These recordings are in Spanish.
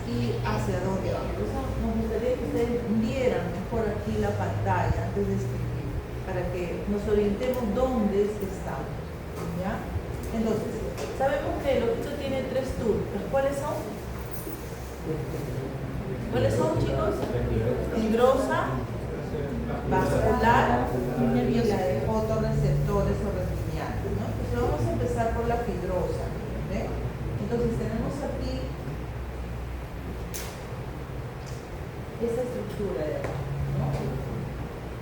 y hacia dónde va. Por eso nos gustaría que ustedes vieran mejor aquí la pantalla antes de escribir, para que nos orientemos dónde estamos, ¿ya? Entonces, sabemos que el ojito tiene 3 túnicas. ¿Cuáles son? ¿Cuáles son, chicos? Fibrosa, vascular y la de fotorreceptores o reptilianos, ¿no? Entonces vamos a empezar por la fibrosa, ¿ve? Entonces tenemos aquí esta estructura de acá, ¿no?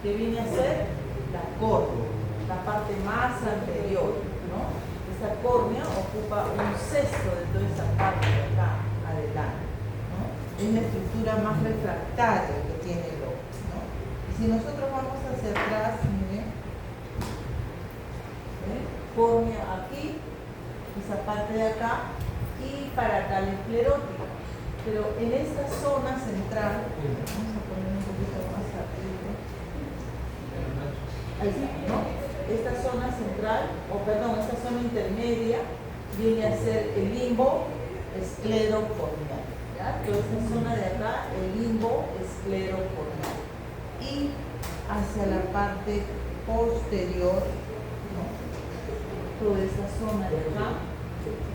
Que viene a ser la córnea, la parte más anterior, ¿no? Esta córnea ocupa un sexto de toda esta parte de acá adelante, ¿no? Es la estructura más refractaria que tiene el ojo, ¿no? Y si nosotros vamos hacia atrás, miren, ¿ven? Córnea aquí, esa parte de acá, y para acá la esclerótica. Pero en esta zona central, vamos a poner un poquito más arriba, ahí está, ¿no? Esta zona central, esta zona intermedia, viene a ser el limbo esclerocorneal, ¿ya? Toda esta zona de acá, el limbo esclerocorneal. Y hacia la parte posterior, ¿no? Toda esta zona de acá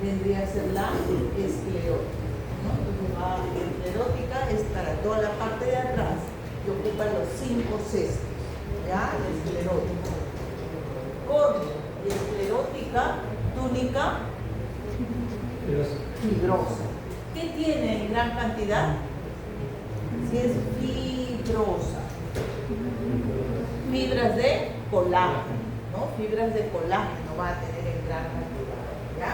vendría a ser la esclerótica, ¿no? Entonces la esclerótica es para toda la parte de atrás que ocupa los 5 sextos, ¿ya? La esclerótica. Córnea y esclerótica, túnica fibrosa. ¿Qué tiene en gran cantidad? Si es fibrosa. Fibras de colágeno, ¿no? Fibras de colágeno va a tener en gran cantidad, ¿ya?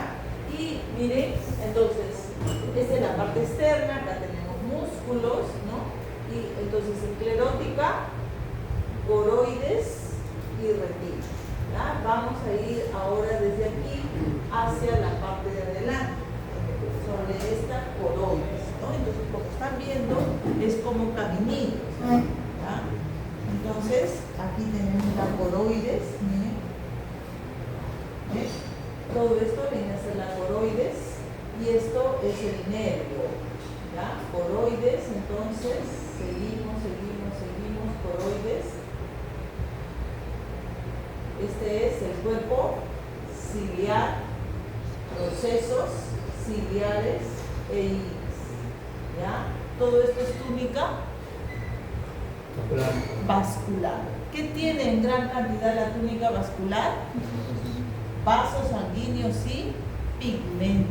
Y miren, entonces, esta es la parte externa, acá tenemos músculos, ¿no? Y entonces esclerótica, coroides y retina, ¿ya? Vamos a ir ahora desde aquí hacia la parte de adelante, sobre esta coroides, ¿no? Entonces, como están viendo, es como caminitos, ¿ya? Entonces, aquí tenemos la coroides, miren. ¿Ves? Todo esto viene a ser la coroides y esto es el nervio, ¿ya? Coroides, entonces, seguimos, coroides. Este es el cuerpo ciliar, procesos ciliares e iris, ¿ya? Todo esto es túnica vascular. ¿Qué tiene en gran cantidad la túnica vascular? Vasos sanguíneos y pigmento,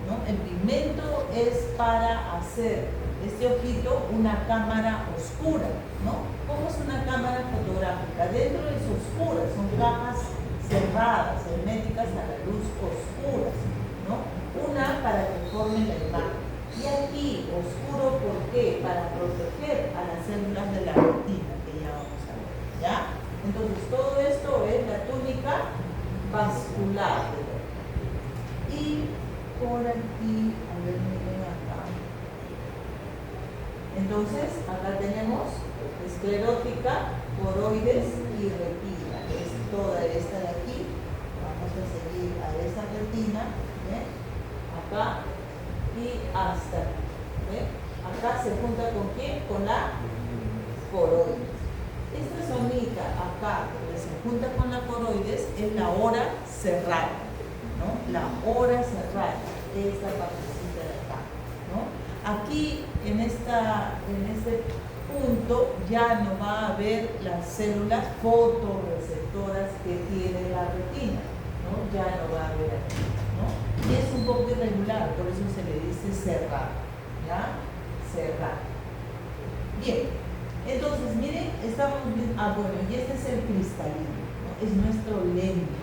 ¿no? El pigmento es para hacer este ojito una cámara oscura, ¿no? ¿Cómo es una cámara fotográfica? Dentro es oscura, son cajas cerradas, herméticas a la luz oscuras, ¿no? Una para que forme la imagen. Y aquí, oscuro, ¿por qué? Para proteger a las células de la retina, que ya vamos a ver, ¿ya? Entonces, todo esto es la túnica vascular. Y por aquí, a ver, miren acá. Entonces, acá tenemos esclerótica, coroides y retina. Es toda esta de aquí. Vamos a seguir a esta retina, ¿eh? Acá y hasta aquí, ¿eh? Acá se junta con ¿quién? Con la coroides. Esta zonita acá, donde se junta con la coroides, es la hora cerrada, ¿no? La hora cerrada, esta partecita de acá, ¿no? Aquí, en este punto, ya no va a haber las células fotorreceptoras que tiene la retina, ¿no? Ya no va a haber aquí, ¿no? Y es un poco irregular, por eso se le dice cerrado, ¿ya? Cerrado. Bien, entonces, miren, estamos viendo, bueno, y este es el cristalino, ¿no? Es nuestro lente.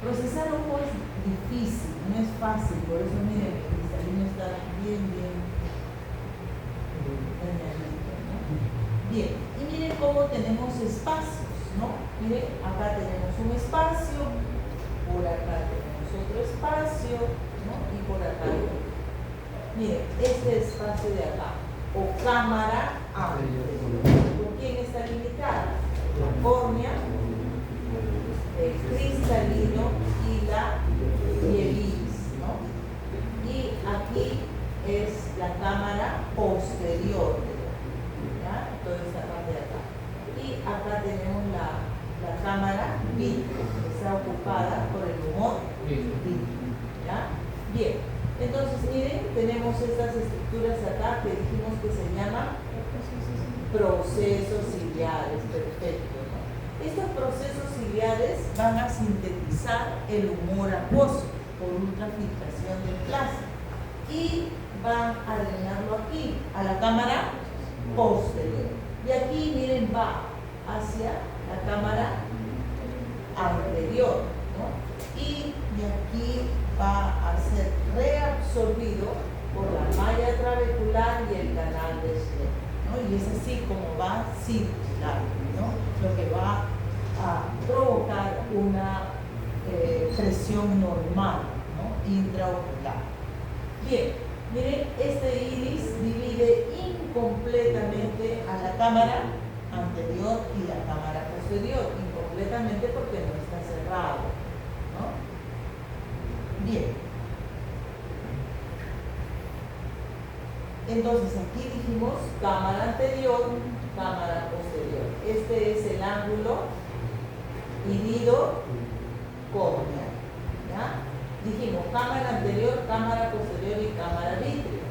Procesar ojo es difícil, no es fácil, por eso, miren, el cristalino está bien dañadito, ¿no? Bien, y miren cómo tenemos espacios, ¿no? Miren, acá tenemos un espacio, por acá tenemos otro espacio, ¿no? Y por acá otro. Miren, este espacio de acá, o cámara amplia, ¿con quién está limitada? La córnea, el cristalino y el iris, ¿no? Y aquí es la cámara posterior, ¿ya? Toda esta parte de acá. Y acá tenemos la cámara vítreo, que está ocupada por el humor vítreo, ¿ya? Bien, entonces miren, tenemos estas estructuras acá que dijimos que se llaman procesos ciliares, perfecto, ¿no? Estos procesos ciliares van a sintetizar el humor acuoso por ultrafiltración del plasma y van a drenarlo aquí, a la cámara posterior. Y aquí, miren, va hacia la cámara anterior, ¿no? Y de aquí va a ser reabsorbido por la malla trabecular y el canal de Schleck, ¿no? Y es así como va a circular, ¿no? Lo que va a provocar una presión normal, ¿no? Intraocular. Bien, miren, este iris divide incompletamente a la cámara anterior y la cámara posterior, incompletamente porque no está cerrado, ¿no? Bien. Entonces aquí dijimos cámara anterior, cámara posterior. Este es el ángulo irido córnea, ¿ya? Dijimos cámara anterior, cámara posterior y cámara vítreo.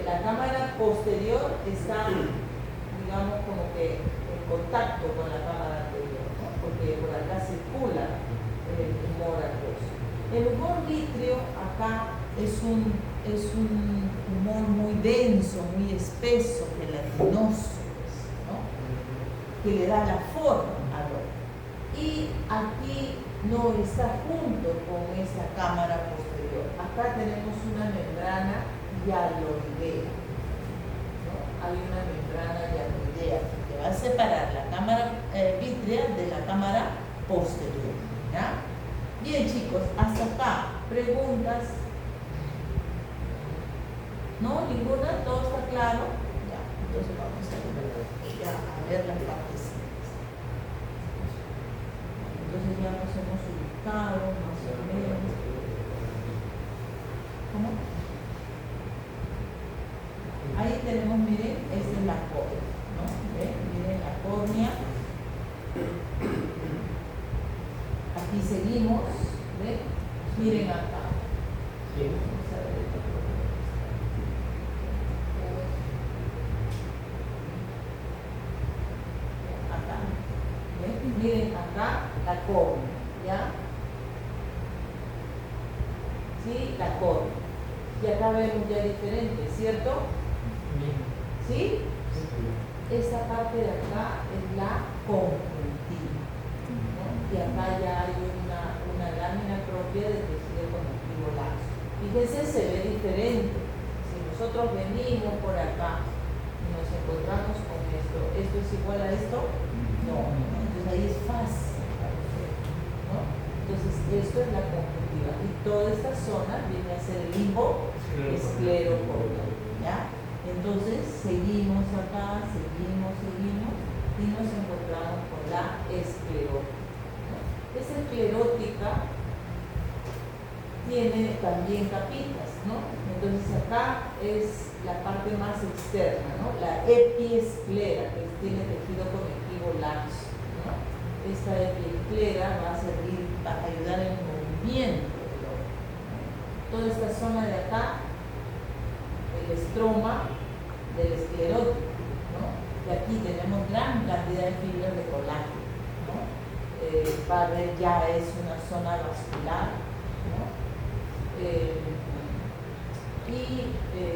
La cámara posterior está, digamos, como que en contacto con la cámara anterior, ¿no? Porque por acá circula el humor acuoso. El humor vítreo acá es un humor muy denso, muy espeso, gelatinoso, ¿no? Que le da la forma al ojo. Y aquí no está junto con esta cámara posterior. Acá tenemos una membrana hialoidea, ¿no? Hay una membrana hialoidea que va a separar la cámara vítrea de la cámara posterior, ¿ya? Bien, chicos, hasta acá, preguntas. ¿No? ¿Ninguna? ¿Todo está claro? Ya, entonces vamos a ver las partes. Entonces ya nos hemos ubicado más o menos. ¿Cómo? Ahí tenemos, miren, esta es la córnea, ¿no? ¿Ven? Miren la córnea. Aquí seguimos, ¿ven? Miren acá. Vamos a ver esto. Acá. ¿Ven? Miren acá la córnea, ¿ya? ¿Sí? La córnea. Y acá vemos ya diferente, ¿cierto? ¿Sí? Esta parte de acá es la conjuntiva, ¿no? Y acá ya hay una lámina propia del tejido conectivo laxo. Fíjense, se ve diferente. Si nosotros venimos por acá y nos encontramos con esto, ¿esto es igual a esto? No. Entonces ahí es fácil, ¿no? Entonces esto es la conjuntiva. Y toda esta zona viene a ser el limbo esclerocorneal, ¿ya? Entonces seguimos acá, seguimos y nos encontramos con la esclerótica, ¿no? Esa esclerótica tiene también capitas, ¿no? Entonces acá es la parte más externa, ¿no? La epiesclera, que tiene tejido conectivo laxo, ¿no? Esta epiesclera va a servir para ayudar en el movimiento del ojo, ¿no? Toda esta zona de acá, el estroma del esclerótico, ¿no? Y aquí tenemos gran cantidad de fibras de colágeno, ¿no? Barre ya es una zona vascular, ¿no?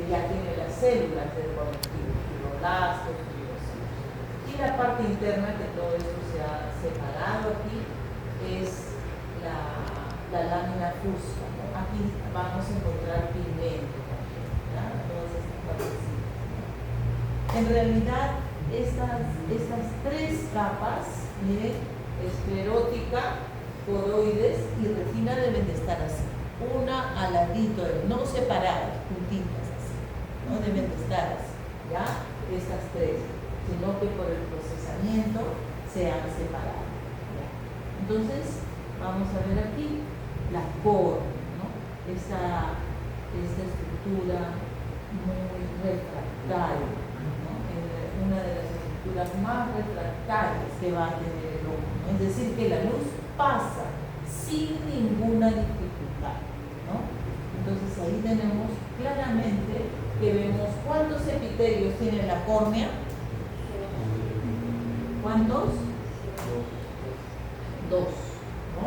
Ya tiene las células del conectivo, fibroblastos, fibrocitos. Y la parte interna, que todo esto se ha separado aquí, es la lámina fusca, ¿no? Aquí vamos a encontrar pigmento, ¿ya? Todas estas partecitas, ¿no? En realidad, estas tres capas, miren, esclerótica, coroides y retina deben de estar así. Una al ladito, no separadas, juntitas así, no deben de estar así, ¿ya? Estas tres, sino que por el procesamiento se han separado, ¿ya? Entonces, vamos a ver aquí la córnea, ¿no? Esta estructura muy refractario, ¿no? Una de las estructuras más refractarias que va a tener el ojo, ¿no? Es decir, que la luz pasa sin ninguna dificultad, ¿no? Entonces ahí tenemos claramente que vemos cuántos epitelios tiene la córnea. ¿Cuántos? Dos, ¿no?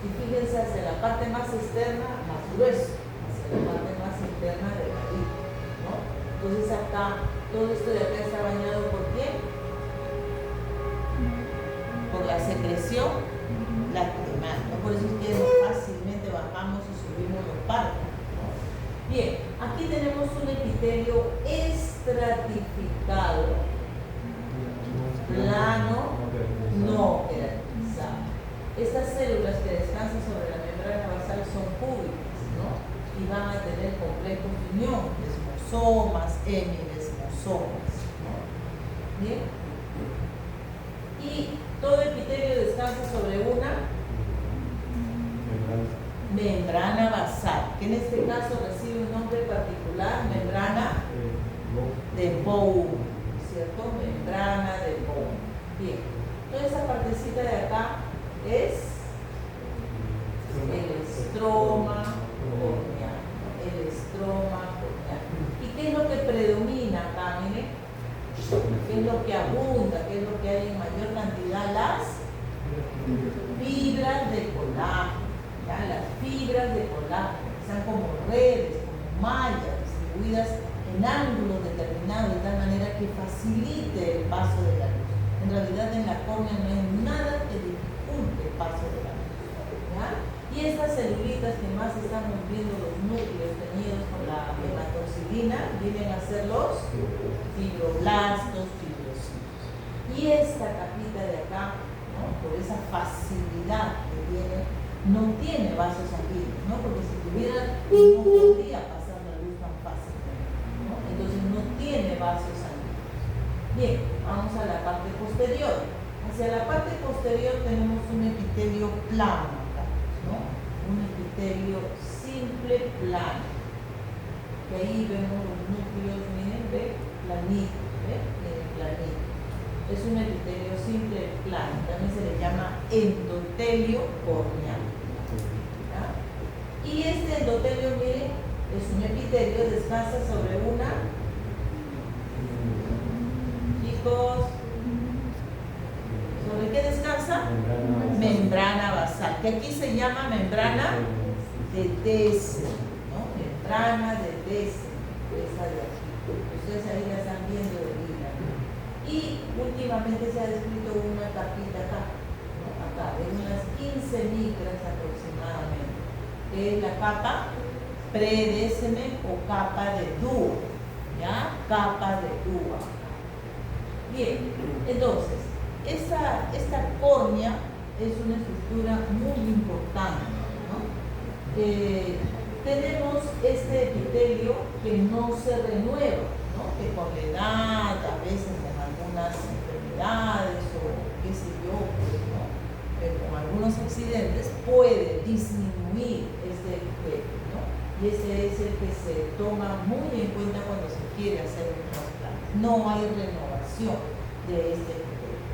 Y fíjense hacia la parte más externa, más grueso, hacia la parte más interna de la nariz, ¿no? Entonces acá, todo esto de acá está bañado ¿por qué? Por la secreción lacrimal, ¿no? Por eso es que fácilmente bajamos y subimos los párpados, ¿no? Bien, aquí tenemos un epitelio estratificado, plano, no queratinizado. Estas células que descansan sobre la membrana basal son públicas, ¿no? Y van a tener complejos de unión, desmosomas, hemidesmosomas, ¿no? Bien. Y todo epitelio descansa sobre una membrana basal, que en este caso recibe un nombre particular, membrana de Bowman, ¿cierto? Membrana de Bowman. Bien, toda esa partecita de acá es el estroma corneal, el estroma corneal. ¿Y qué es lo que predomina acá? Miren, ¿qué es lo que abunda? ¿Qué es lo que hay en mayor cantidad? Las fibras de colágeno, ¿ya? Las fibras de colágeno, que están como redes, como mallas distribuidas en ángulos determinados de tal manera que facilite el paso de la luz. En realidad en la córnea no hay nada que dificulte el paso de la luz, ¿ya? Y estas celulitas que más están moviendo los núcleos teñidos con la hematoxilina vienen a ser los fibroblastos, fibrocitos. Y esta capita de acá, ¿no? Por esa facilidad que tiene, no tiene vasos sanguíneos, ¿no? Porque si tuviera, no podría pasar la luz tan fácilmente, ¿no? Entonces no tiene vasos sanguíneos. Bien, vamos a la parte posterior. Hacia la parte posterior tenemos un epitelio plano acá, ¿no? Un epitelio simple plano. Que ahí vemos los núcleos, miren, de planito, planito. Es un epitelio simple plano, también se le llama endotelio corneal, ¿ya? Y este endotelio, miren, es un epitelio, descansa sobre una, chicos, ¿sobre qué descansa? Membrana basal, que aquí se llama membrana de Dessel, ¿no? Membrana de Dessel, esa de aquí. Ustedes ahí la están viendo de vida, ¿no? Y últimamente se ha descrito una capita acá, ¿no? Acá, de unas 15 micras aproximadamente, que es la capa predéceme o capa de Dewar, ¿ya? Capa de Dewar. Bien, entonces, esta córnea es una estructura muy importante, ¿no? Tenemos este epitelio que no se renueva, ¿no? Que con la edad, a veces con algunas enfermedades o qué sé yo, pues, ¿no? Con algunos accidentes puede disminuir este epitelio, ¿no? Y ese es el que se toma muy en cuenta cuando se quiere hacer un trasplante. No hay renovación de este epitelio.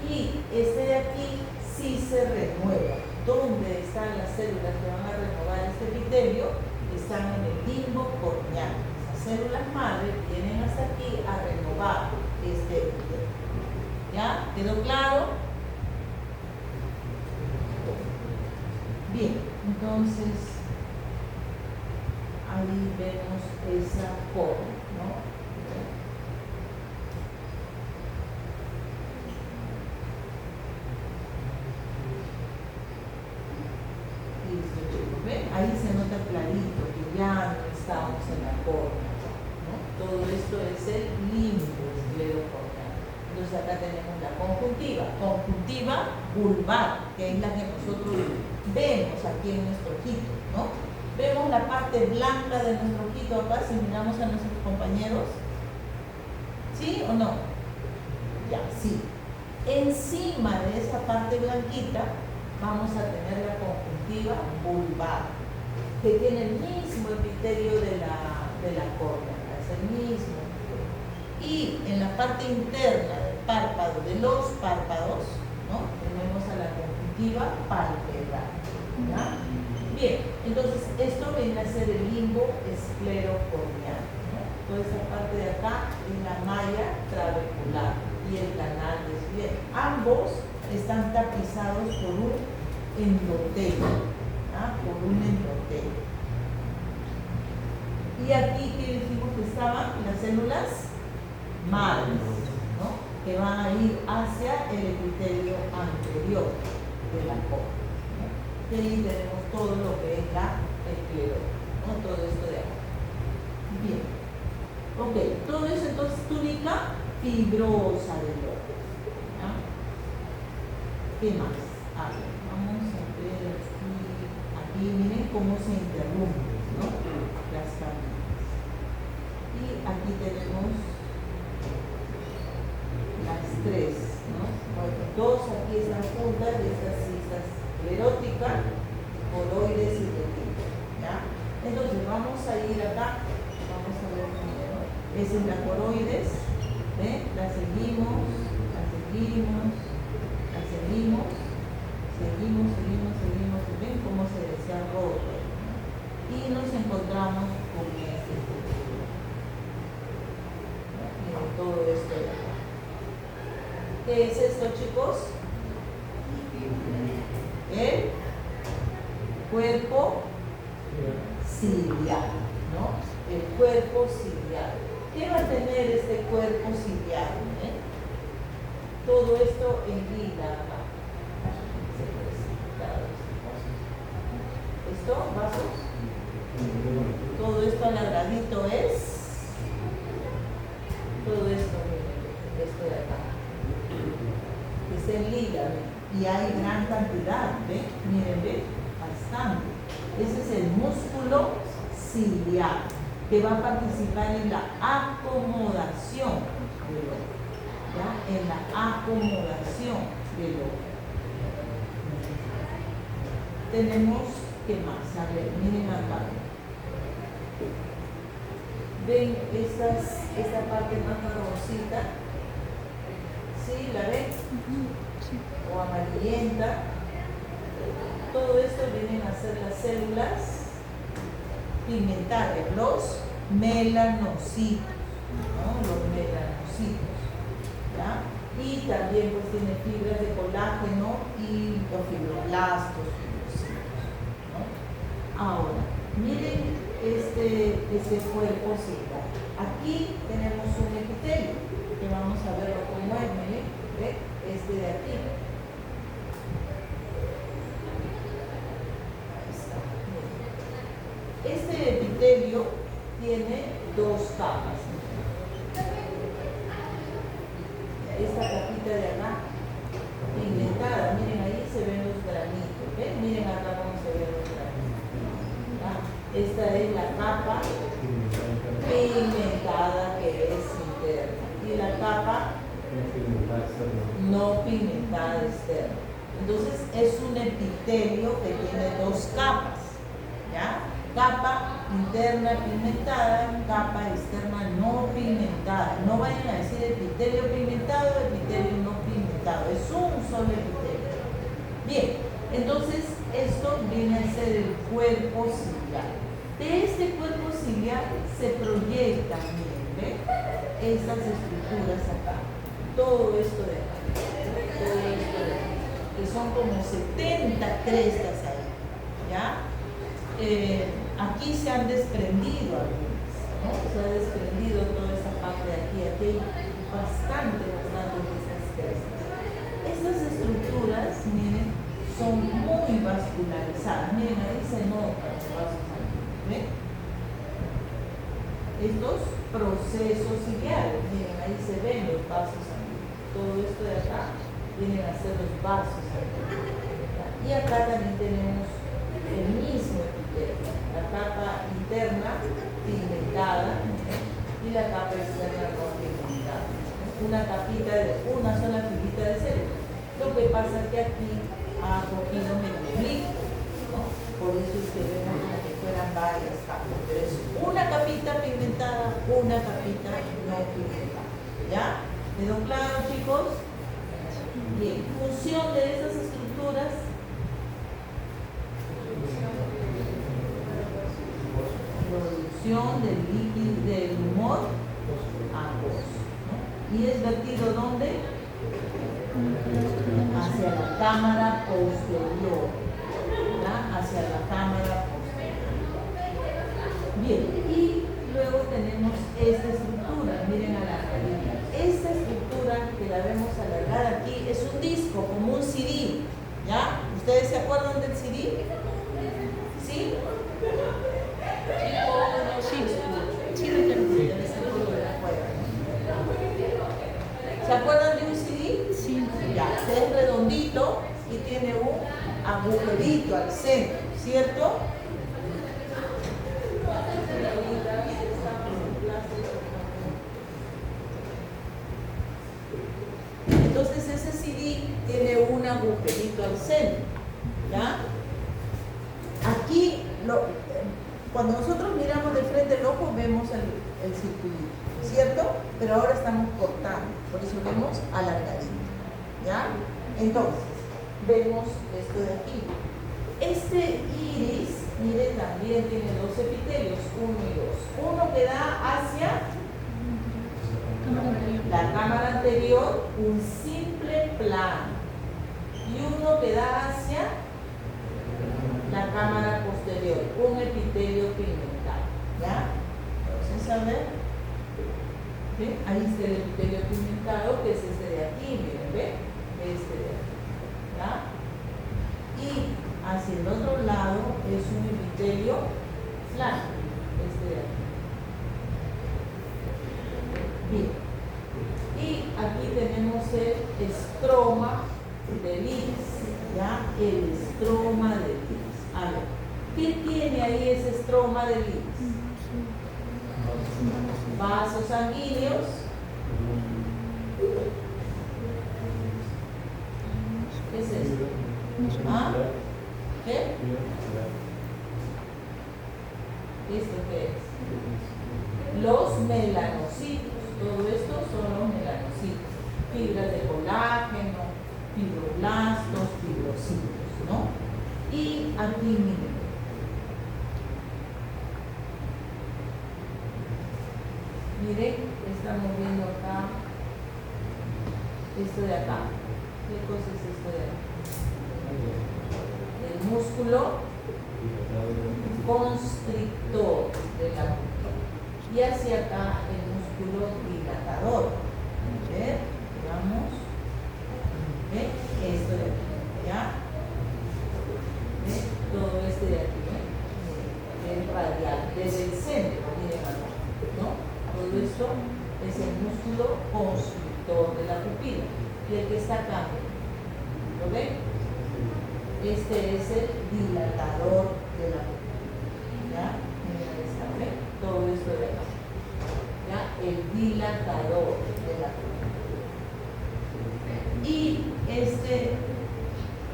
Y este de aquí sí se renueva. ¿Dónde están las células que van a renovar este epitelio? Están en el limbo corneal. Las células madre vienen hasta aquí a renovar este epitelio. ¿Ya? ¿Quedó claro? Bien, entonces ahí vemos esa forma, ¿no? Ahí se nota clarito que ya no estamos en la córnea, ¿no? Todo esto es el limbo esclerocorneal. Entonces acá tenemos la conjuntiva vulvar, que es la que nosotros vemos aquí en nuestro ojito, ¿no? Vemos la parte blanca de nuestro ojito acá, si miramos a nuestros compañeros, ¿sí o no? Ya, sí. Encima de esa parte blanquita vamos a tener la conjuntiva vulvar, que tiene el mismo epitelio de la córnea. el mismo. Y en la parte interna del párpado, de los párpados, ¿no? Tenemos a la conjuntiva palpebral, ¿ya? Bien, entonces esto viene a ser el limbo esclerocorneal, ¿no? Toda esta parte de acá es la malla trabecular y el canal de Svier. Ambos están tapizados por un endotelo, ¿ah? Por un endotelo. Y aquí que dijimos que estaban las células madres, ¿no? Que van a ir hacia el epitelio anterior de la córnea, ¿no? Y ahí tenemos todo lo que es la esclerosis, ¿no? Todo esto de acá. Bien. Ok, todo eso entonces túnica fibrosa del ojo, ¿ya? ¿Qué más? A ver, vamos a ver aquí miren cómo se interrumpen, ¿no? Las caminas. Y aquí tenemos las tres, ¿no? Bueno, dos aquí están juntas y estas esclerótica, coroides y retina, ¿ya? Entonces vamos a ir acá, vamos a ver primero. Esa es la coroides, ¿ven? La seguimos, la seguimos, la seguimos, seguimos, ven cómo se desarrolla, ¿no? Y nos encontramos con este estructura. Miren todo esto de acá. ¿Qué es esto, chicos? El cuerpo ciliar, ¿no? El cuerpo ciliar. ¿Qué va a tener este cuerpo ciliar? Todo esto en lila acá. ¿Esto? ¿Vasos? Todo esto alagradito es. Todo esto, miren, esto de acá. Es en lila, ¿ven? Y hay gran cantidad, ¿ven? Miren, ven, bastante. Ese es el músculo ciliar, que va a participar en la acomodación del ojo, ¿ya? En la acomodación del ojo. Tenemos, ¿qué más? A ver, miren acá. ¿Ven esta parte más marroncita? ¿Sí? ¿La ven? O amarillenta. Todo esto vienen a ser las células pigmentarias, los melanocitos, ¿no? Los melanocitos, ¿ya? Y también pues tiene fibras de colágeno y los fibroblastos, ¿no? Ahora, miren este cuerpo celular. Aquí tenemos un epitelio, que vamos a verlo cómo es, miren, ¿ve? Este de aquí. Este epitelio tiene dos capas. Esta capita de acá, pigmentada, miren ahí se ven los granitos, ¿ven? Miren acá cómo se ven los granitos, ¿ah? Esta es la capa pigmentada que es interna y la capa no pigmentada externa. Entonces es un epitelio que tiene dos capas, ¿ya? Capa interna pigmentada, capa externa no pigmentada. No vayan a decir epitelio pigmentado, epitelio no pigmentado. Es un solo epitelio. Bien, entonces esto viene a ser el cuerpo ciliar. De este cuerpo ciliar se proyectan, miren, ¿ven? Estas estructuras acá. Todo esto de acá. Todo esto de acá. Que son como 70 crestas ahí, ¿ya? Aquí se han desprendido algunas, ¿no? Se ha desprendido toda esta parte de aquí. Aquí hay bastante de estas crestas. Estas estructuras, miren, son muy vascularizadas. Miren, ahí se notan los vasos sanguíneos, ¿ven? Estos procesos ciliares, miren, ahí se ven los vasos sanguíneos. Todo esto de acá vienen a ser los vasos sanguíneos. Y acá también tenemos el mismo epitelio, la capa interna pigmentada y la capa externa no pigmentada. Una capita de una sola fibrita de célula. Lo que pasa es que aquí ha cogido menos líquido, ¿no? Por eso es que vemos como que fueran varias capas. Pero es una capita pigmentada, una capita no pigmentada. ¿Ya? ¿Quedó claro, chicos? Bien. Función de estas estructuras. Producción del líquido del humor acuoso, ¿no? Y es vertido ¿dónde? Hacia la cámara posterior, ¿ya? Hacia la cámara posterior. Bien, y luego tenemos esta estructura, miren alargadita. Esta estructura que la vemos alargada aquí es un disco, como un CD, ¿ya? ¿Ustedes se acuerdan del CD? ¿Sí? ¿Se acuerdan de un CD? Sí. Ya, es redondito y tiene un agujerito al centro, ¿cierto? Entonces ese CD tiene un agujerito al centro, ¿ya? Aquí, cuando nosotros miramos de frente el ojo, vemos el circulito, ¿cierto? Pero ahora estamos cortando, por eso vemos alargadito, ¿ya? Entonces, vemos esto de aquí. Este iris, mire, también tiene dos epitelios, 1 y 2. Uno que da hacia la cámara anterior, un simple plano. Y uno que da hacia la cámara posterior, un epitelio pigmentado, ¿ya? Entonces, a ver, ¿sí? Ahí está el epitelio pigmentado, que es este de aquí, miren, ¿ve? Este de aquí, ¿ya? Y hacia el otro lado es un epitelio plano, este de aquí. Bien. Y aquí tenemos el estroma del iris, ¿ya? El estroma del iris. A ver, ¿qué tiene ahí ese estroma del iris? Vasos sanguíneos. ¿Qué es esto? ¿Ah? ¿Qué? ¿Esto qué es? Los melanocitos. Todo esto son los melanocitos. Fibras de colágeno, fibroblastos, fibrocitos, ¿no? Y aquí miren. Miren, estamos viendo acá esto de acá. ¿Qué cosa es esto de acá? El músculo constrictor de la pupila. Y hacia acá el músculo dilatador. A ver, veamos. ¿Ve? Esto de aquí, ¿ya? ¿Ve? Todo este de aquí, ¿ve? El radial, desde el centro, miren acá, ¿no? Todo esto es el músculo constrictor de la pupila. Y el que está acá, ¿lo ven? Este es el dilatador de la pupila, ¿ya? Miren esta, ¿ve? Todo esto de acá, ¿ya? El dilatador de la pupila. Y este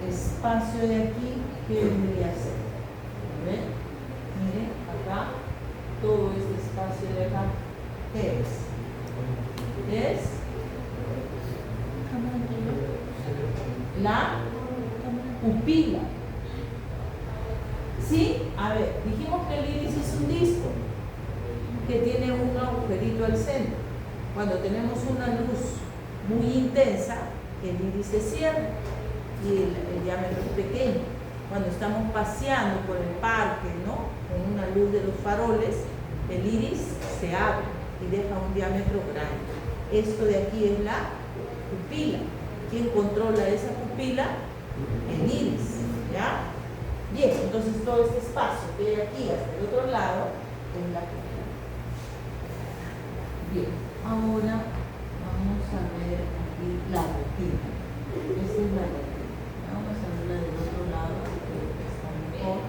espacio de aquí, ¿qué vendría a ser? ¿Ven? Miren, acá, todo este espacio de acá, ¿qué es? Es la pupila. ¿Sí? A ver, dijimos que el iris es un disco que tiene un agujerito al centro. Cuando tenemos una luz muy intensa, el iris se cierra y el diámetro es pequeño. Cuando estamos paseando por el parque, ¿no? Con una luz de los faroles, el iris se abre y deja un diámetro grande. Esto de aquí es la pupila. ¿Quién controla esa pupila? El iris, ¿ya? Bien, entonces todo este espacio que hay aquí hasta el otro lado es la pupila. Bien, ahora vamos a ver aquí la retina. Esta es la retina. Vamos a verla del otro lado, creo que está mejor.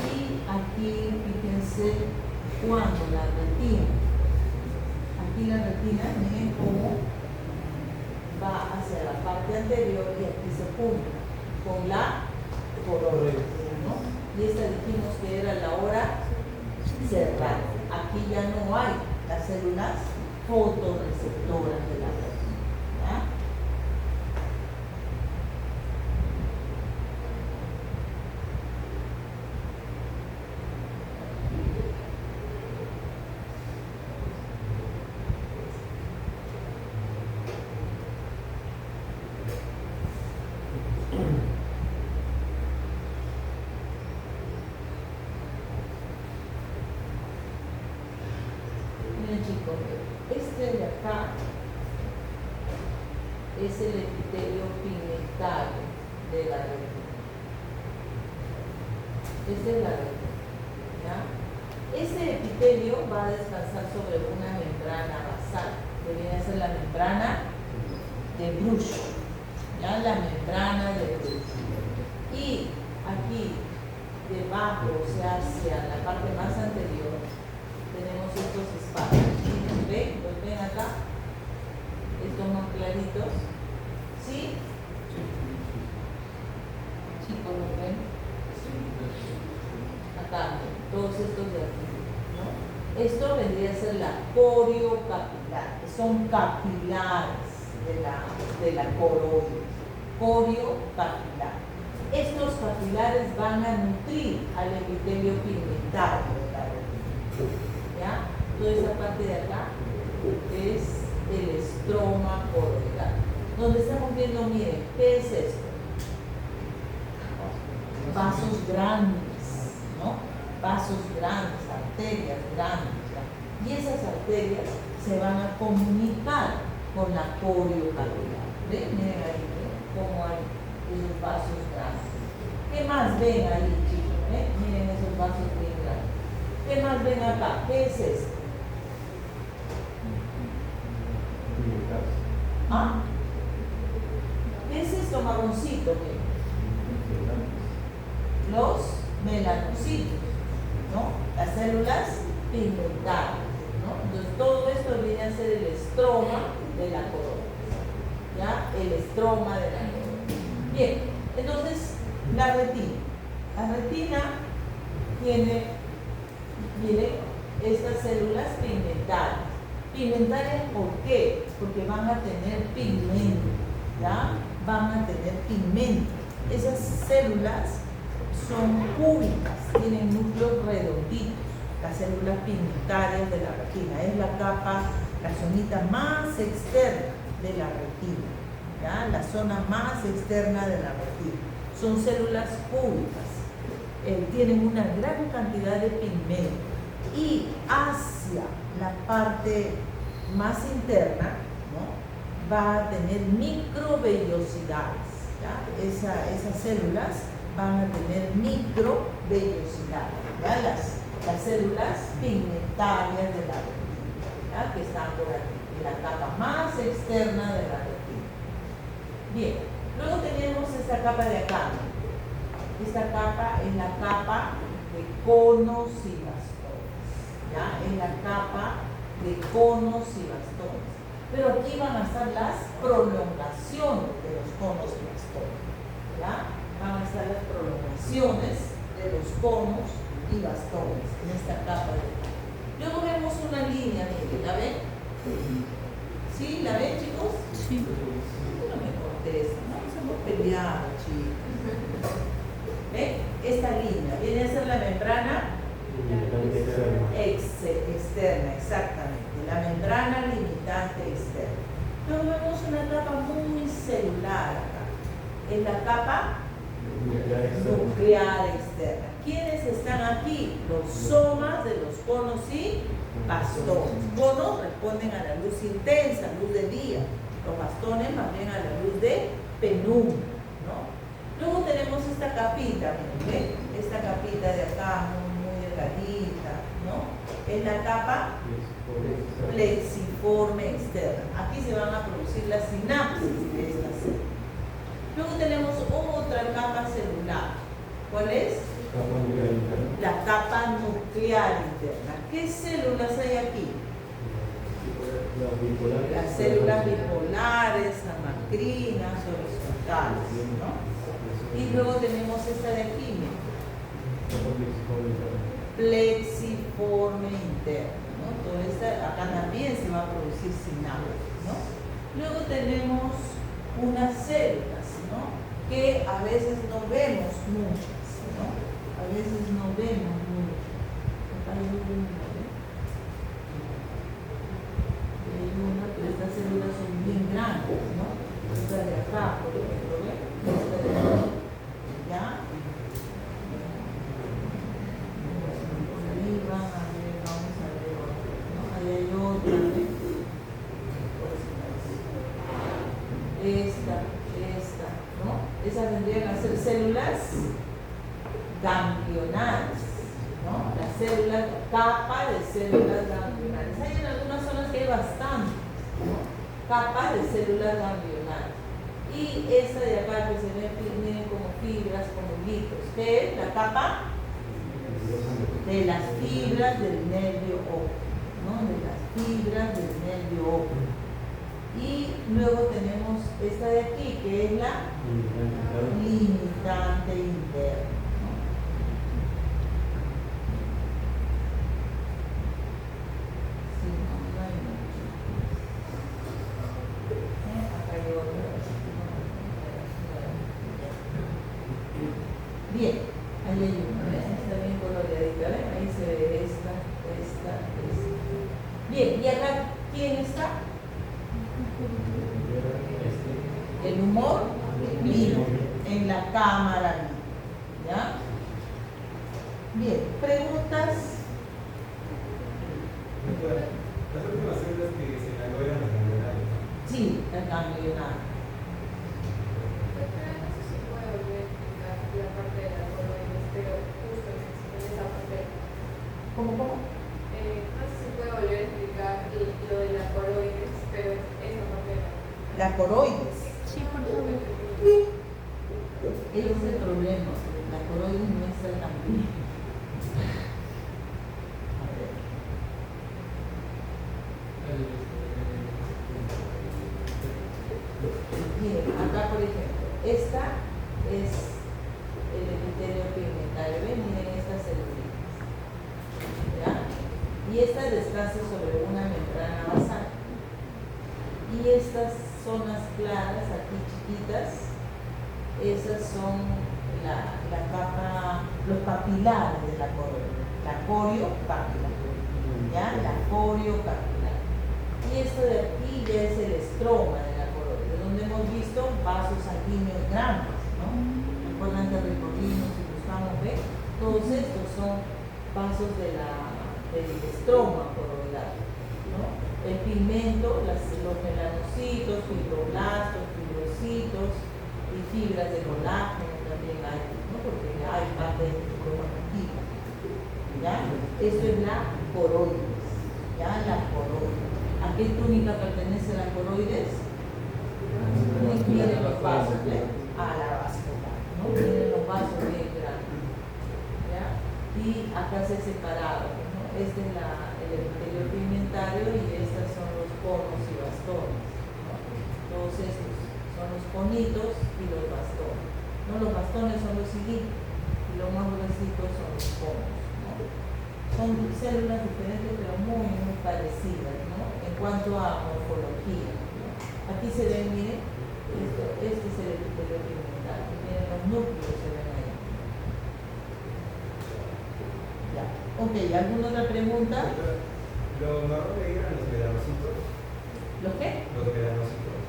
Y aquí, fíjense, cuando la retina, aquí la retina, miren cómo va hacia la parte anterior y aquí se junta con la corona, ¿no? Y esta dijimos que era la hora cerrada. aquí ya no hay las células fotorreceptoras de la retina. ¿Ya? Miren chicos, este de acá es el epitelio pigmentario de la retina. Esta es la retina. ¿Ya? Este epitelio va a descansar sobre una membrana basal, que viene a ser la membrana de Bruch. ¿Ya? La membrana de Bruch. Y aquí, debajo, o sea, hacia la parte más anterior, tenemos estos espacios. ¿Ven? ¿Los ven acá? Estos más claritos. ¿Sí? Chicos, ¿los ven? Acá, todos estos de aquí, ¿no? Esto vendría a ser la coriocapilar, que son capilares de la coroides. Coriocapilar. Estos capilares van a nutrir al epitelio pigmentario de la retina. ¿Ya? Toda esa parte de acá es el estroma coroidal. Donde estamos viendo, miren, ¿qué es esto? Vasos grandes, ¿no? Vasos grandes, arterias grandes, ¿ya? Y esas arterias se van a comunicar con la coriocapilar. ¿Ven? Miren ahí, ¿ven? Cómo hay esos vasos grandes. ¿Qué más ven ahí, chicos? Miren esos vasos bien grandes. ¿Qué más ven acá? ¿Qué es esto? ¿Ah? ¿Qué es esto marroncito? Los melanocitos, ¿no? Las células pigmentarias, ¿no? Entonces todo esto viene a ser el estroma de la corola, ¿ya? El estroma de la corola. Bien, entonces la retina. La retina tiene, miren, estas células pigmentarias. ¿Pigmentarias por qué? Porque van a tener pigmento, ¿ya? Van a tener pigmento. Esas células son cúbicas, tienen núcleos redonditos. Las células pigmentarias de la retina es la capa, la zonita más externa de la retina, ¿ya? La zona más externa de la retina. Son células cúbicas, tienen una gran cantidad de pigmento y hacia la parte más interna, ¿no? Va a tener microvellosidades, ¿ya? Esas células van a tener microvellosidades, ¿ya? Las células pigmentarias de la retina, ¿ya? Que están por aquí, en la capa más externa de la retina. Bien, luego tenemos esta capa de acá. Esta capa es la capa de conos y bastones, ¿ya? Es la capa de conos y bastones. Pero aquí van a estar las prolongaciones de los conos y bastones, ¿ya? Van a estar las prolongaciones de los conos y bastones en esta capa de acá. Luego vemos una línea, miren, ¿la ven? ¿Sí? ¿La ven, chicos? Sí. No me contestan, no estamos peleados, chicos. ¿Ven? Esta línea viene a ser la membrana externa, exactamente, la membrana limitante externa. Luego vemos una capa muy celular acá, es la capa nuclear externa. ¿Quiénes están aquí? Los somas de los conos y bastones. Conos responden a la luz intensa, luz de día. Los bastones más bien a la luz de penumbra, ¿no? Luego tenemos esta capita, ¿ven? Esta capita de acá, muy delgadita, ¿no? Es la capa plexiforme externa. Aquí se van a producir las sinapsis de esta célula. Luego tenemos otra capa celular. ¿Cuál es? La capa nuclear interna. ¿Qué células hay aquí? Las células bipolares, amacrinas, horizontales, ¿no? Y luego tenemos esta de aquí, plexiforme interno, ¿no? Entonces acá también se va a producir sinapsis, ¿no? Luego tenemos unas células, ¿no? Que a veces no vemos muchas, ¿no? A veces no vemos muchas. Acá hay una, ¿eh? Hay una, pero estas células son bien grandes, ¿no? Esta de acá, por ejemplo, ¿ven? Esta de acá, ¿ya? Ahí van a ver, vamos a ver otra, ¿no? Ahí hay otra, ¿ven? Esta, ¿no? Esas vendrían a ser células ganglionales, ¿no? Las células, capa de células ganglionales. Hay en algunas zonas que hay bastantes, ¿no? Capa de células ganglionales. Y esta de acá que se ven, miren como fibras, como hilitos, que es la capa de las fibras del nervio óptico, ¿no? De las fibras del nervio óptico. Y luego tenemos esta de aquí, que es la limitante interna, ¿no? Sí, no hay mucho. Acá hay otra. Bien, ahí hay una, ¿ves? Está bien coloreadita, ¿ven? Ahí se ve esta. Bien, ¿y acá quién está? El humor vivo en la cámara viva, ¿ya? Bien, preguntas. Las últimas células que se ganglionan las ganglionales. Sí, las ganglionales. Doctora, no sé si puede volver a explicar la parte de la coroides, pero justo en esa parte. ¿Cómo? No sé si puede volver a explicar lo de la coroides, pero esa parte de La coroides. Sí, por favor. Ese es el problema. La coroides no está tan bien. A ver. Miren, acá por ejemplo, esta es el epitelio pigmentario. ¿Ven? Miren estas celulitas, ¿ya? Y esta descansa sobre una membrana basal. Y estas zonas claras, aquí chiquitas, esas son la capa, los papilares de la coroide, la coriopapilar, ¿ya? La coriopapilar. Y esto de aquí ya es el estroma de la coroide, donde hemos visto vasos sanguíneos grandes, ¿no? Recuerdan que recorrimos y buscamos, ¿ven? Todos estos son vasos del estroma coroidal, ¿no? El pigmento, los melanocitos, fibroblastos, fibrocitos y fibras de colágeno también hay, ¿no? Porque hay parte de cromatina, ¿ya? Esto es la coroides, ¿ya? La coroides. ¿A qué túnica pertenece la coroides? Miren los vasos, ¿ven? A la vascular, ¿no? Miren los vasos bien grandes, ¿ya? Y acá se ha separado, ¿no? Este es el epitelio pigmentario y estas son los conos y bastones, ¿no? Todos estos son los conitos y los bastones, ¿no? Los bastones son los hilitos y los más gruesitos son los conos, ¿no? Son células diferentes pero muy parecidas, ¿no? En cuanto a morfología, ¿no? Aquí se ven, miren, este es el epitelio pigmentario, miren los núcleos se ven ahí. Ya. Ok, ¿alguna otra pregunta? Los marrón que eran los melanocitos. ¿Los qué? Los melanocitos.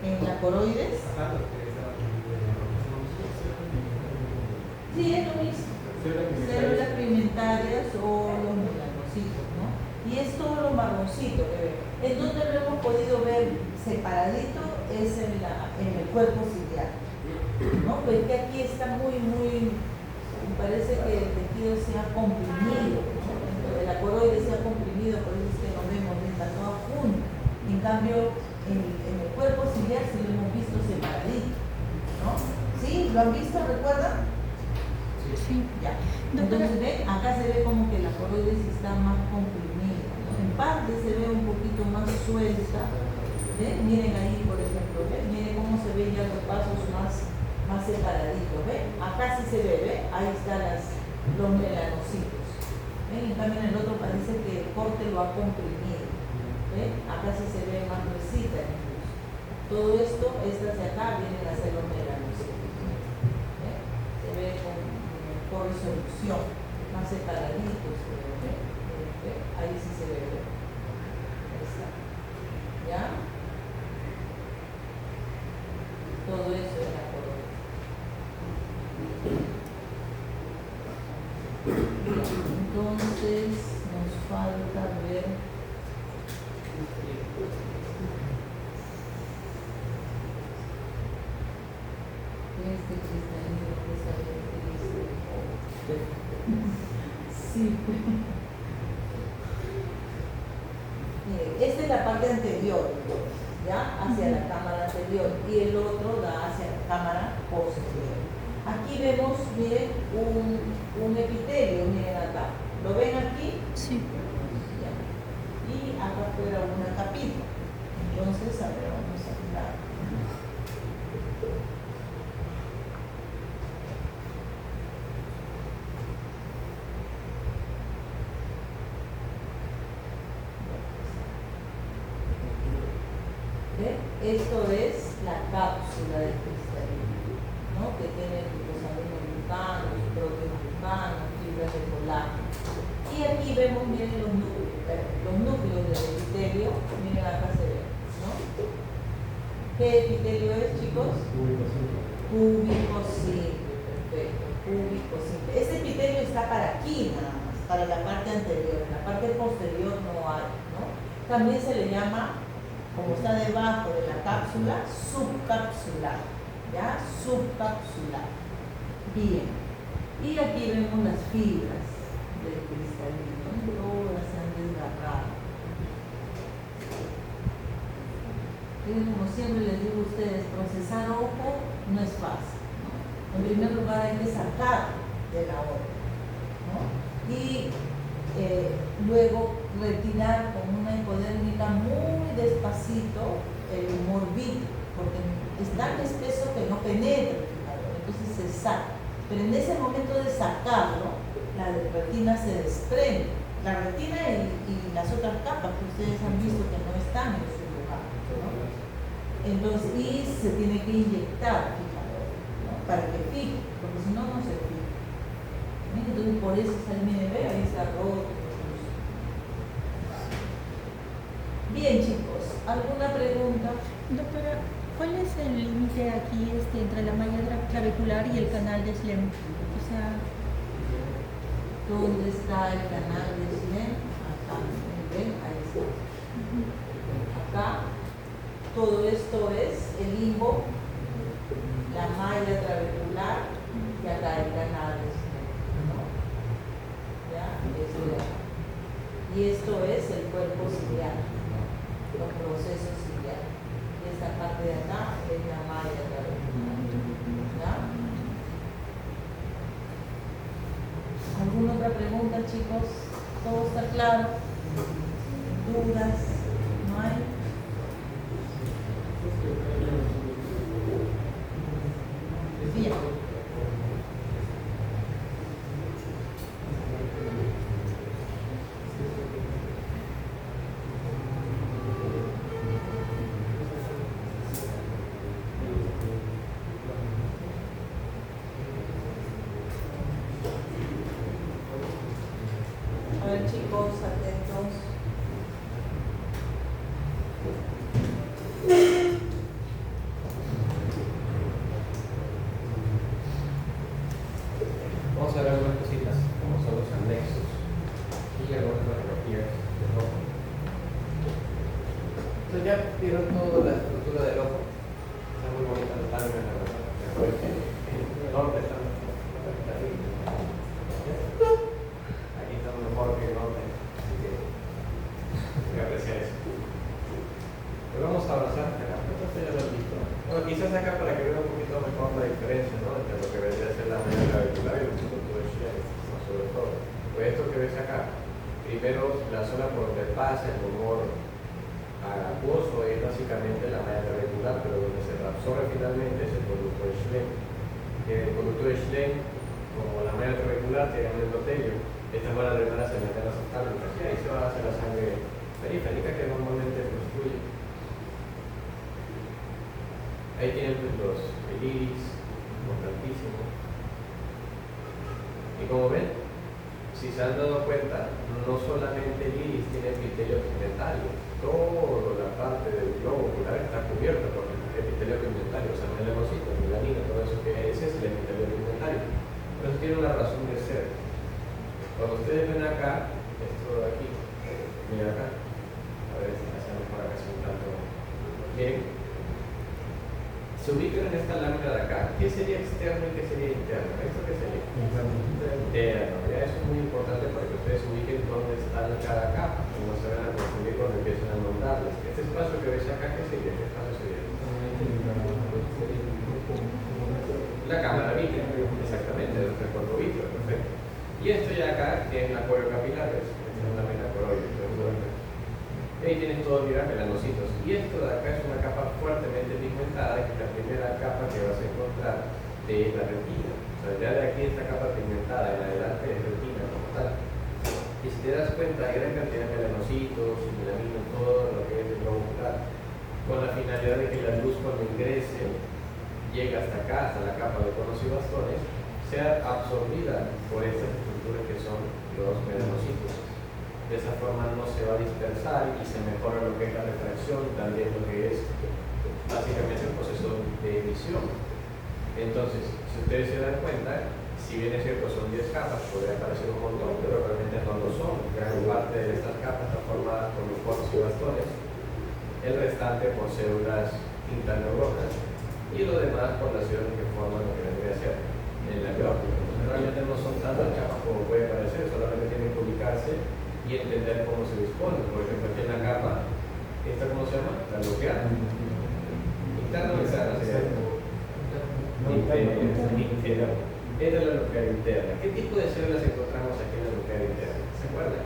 ¿En la coroides? Ajá, los que estaban en el marrón. Sí, es lo mismo. Células pigmentarias o los melanocitos, ¿no? Y es todo lo marroncito que ven. En donde lo hemos podido ver separadito es en el cuerpo ciliar, ¿no? Pues que aquí está me parece que el tejido se ha comprimido, ¿no? La coroide se ha comprimido, por eso es que no vemos, está toda junta. En cambio, en el cuerpo ciliar sí lo hemos visto separadito, ¿no? ¿Sí? ¿Lo han visto? ¿Recuerdan? Sí. Ya. Entonces, ¿ven? Acá se ve como que la coroides está más comprimida, ¿no? En parte se ve un poquito más suelta. ¿Ven? Miren ahí, por ejemplo, ¿ven? Miren cómo se ven ya los pasos más separaditos, ¿ven? Acá sí se ve, ¿ven? Ahí están los melanocitos, ¿Ven? En cambio en el otro parece que el corte lo ha comprimido. ¿Ven? Acá sí se ve más gruesita incluso. Todo esto, estas de acá vienen a ser los melanos. ¿Ven? Se ve con mejor resolución, más separaditos. ¿Ven? ¿Ven? Ahí sí se ve. ¿Ven? Ahí está. ¿Ya? Todo eso es la corona. Entonces nos falta ver este cristalino que sale triste. Sí, pues. Miren, esta es la parte anterior, ¿ya? Hacia la cámara anterior, y el otro da hacia la cámara posterior. Aquí vemos, miren, un epitelio, miren acá. ¿Lo ven aquí? Sí. Ya. Y acá afuera una capita. Entonces, a ver, vamos a mirar. ¿Ven? Esto es la cápsula del cristalino, ¿no? Que tiene glucosamino glucano, proteoglucano, fibras de colágeno. Y aquí vemos, miren los núcleos del epitelio, miren acá se ve, ¿no? ¿Qué epitelio es, chicos? Cúbico simple, perfecto, cúbico simple. Este epitelio está para aquí nada más, para la parte anterior, en la parte posterior no hay, ¿no? También se le llama, como está debajo de la cápsula, subcapsular, ¿ya? Subcapsular. Bien. Y aquí vemos las fibras del cristalino, todas se han desgarrado. Y como siempre les digo a ustedes, procesar ojo no es fácil, ¿no? En primer lugar hay que sacar de la obra, ¿no? Y luego retirar con una hipodérmica muy despacito el morbito, porque es tan espeso que no penetra el fijador, entonces se saca. Pero en ese momento de sacarlo, la retina se desprende. La retina y las otras capas que ustedes han visto que no están en su lugar, ¿no? Entonces, y se tiene que inyectar el fijador, ¿no? Para que fije, porque si no, no se fija. Entonces, por eso sale, miren, ve, ahí está roto. Bien, chicos, ¿alguna pregunta? Doctora, ¿cuál es el límite aquí entre la malla clavicular y el canal de Schlemm? O sea, ¿dónde está el canal de Schlemm? Acá, ¿ven? Ahí está. Acá, todo esto es el limbo, la malla clavicular y acá el canal de Schlemm, ¿no? ¿Ya? Esto de acá. Y esto es el cuerpo ciliar, ¿no? Los procesos ciliares. Y esta parte de acá es la malla clavicular. ¿Ya? ¿Alguna otra pregunta, chicos? ¿Todo está claro? ¿Dudas? ¿No hay? Bien. A ver, chicos, atentos. Vamos a ver algunas cositas, como son los anexos y algunas radiografías del ojo. Entonces ya vieron toda la estructura del ojo. Está muy bonita la lámina, la verdad. Me parece enorme, está terrible. Aquí está mejor que enorme, así que hay que apreciar eso. Pero vamos a avanzar, esto ya lo han visto. Bueno, quizás acá para que vean un poquito mejor la diferencia, ¿no? Entre lo que vendría a ser la malla clavicular y el punto de Schlemm, ¿no? Sobre todo. Pues esto que ves acá, primero la zona por donde pasa el humor acuoso es básicamente la malla clavicular, pero donde se reabsorbe finalmente es el conducto de Schlemm. El conducto de Schlemm, como la malla clavicular, tiene un endotelio Estas van a drenar hacia las venas oftálmicas y ahí se va a hacer la sangre periférica que normalmente fluye. Ahí tienen pues, los iris, importantísimo. Y como ven, si se han dado cuenta, no solamente el iris tiene epitelio pigmentario, toda la parte del globo ocular está cubierta por el epitelio pigmentario, o sea, melanocitos, melanina, todo eso que es el epitelio pigmentario. Pero eso tiene una razón de ser. Cuando ustedes ven acá, esto de aquí, miren acá, a ver si hacemos para acá un tanto. Miren, se ubican en esta lámina de acá. ¿Qué sería externo y qué sería interno? ¿Esto qué sería? Interno. Ya eso es muy importante para que ustedes ubiquen dónde está cada capa, que no se van a confundir cuando empiezan a nombrarlas. Este espacio que ves acá, ¿qué sería? ¿Qué espacio sería? La cámara vítrea, exactamente, del recuerdo vítreo, perfecto. Y esto ya acá, que es la cuero capilar, es una vena coroide. Y ahí tienen todos, mira, melanocitos. Y esto de acá es una capa fuertemente pigmentada, que es la primera capa que vas a encontrar de la retina. O sea, ya de aquí esta capa pigmentada en adelante es retina como tal. Y si te das cuenta, hay gran cantidad de melanocitos y melanina en todo lo que es el globo ocular, con la finalidad de que la luz cuando ingrese llega hasta acá, hasta la capa de conos y bastones, sea absorbida por estas estructuras que son los melanocitos. De esa forma no se va a dispersar y se mejora lo que es la refracción, también lo que es básicamente el proceso de emisión. Entonces, si ustedes se dan cuenta, si bien es cierto son 10 capas, podría parecer un montón, pero realmente no lo son. Gran parte de estas capas está formada por los conos y bastones, el restante por células intraneuronas y lo demás por las células que forman lo que vendría a ser el nervio óptico. Entonces, realmente no son tantas capas como puede parecer, solamente tienen que ubicarse y entender cómo se dispone. Por ejemplo, aquí en la capa, ¿esta cómo se llama? La nuclear. Interna o externa sería. Interna. Esta es la nuclear interna. ¿Qué tipo de células encontramos aquí en la nuclear interna? ¿Se acuerdan?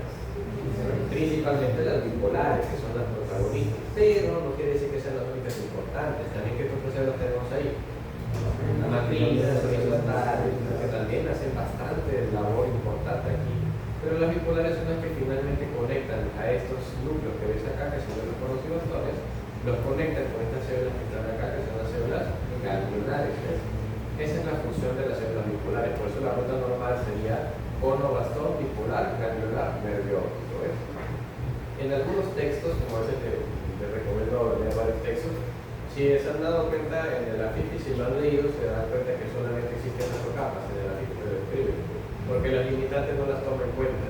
Principalmente las bipolares, que son las protagonistas, pero no quiere decir que sean las únicas importantes. También, ¿qué otras células tenemos ahí? Las matrices, las horizontales, que también hacen bastante labor importante aquí. Pero las bipolares son las que finalmente conectan a estos núcleos que ves acá, que son los conos y bastones, los conectan con estas células que están acá, que son las células ganglionares. ¿Ves? Esa es la función de las células bipolares. Por eso la ruta normal sería cono, bastón, bipolar, ganglionar, nervio óptico. ¿Ves? En algunos textos, como ese te recomiendo leer varios textos, si se han dado cuenta en el AFIP, si lo han leído, se dan cuenta que solamente existen 4 capas en el AFIP que lo describe, porque las limitantes no las toma en cuenta.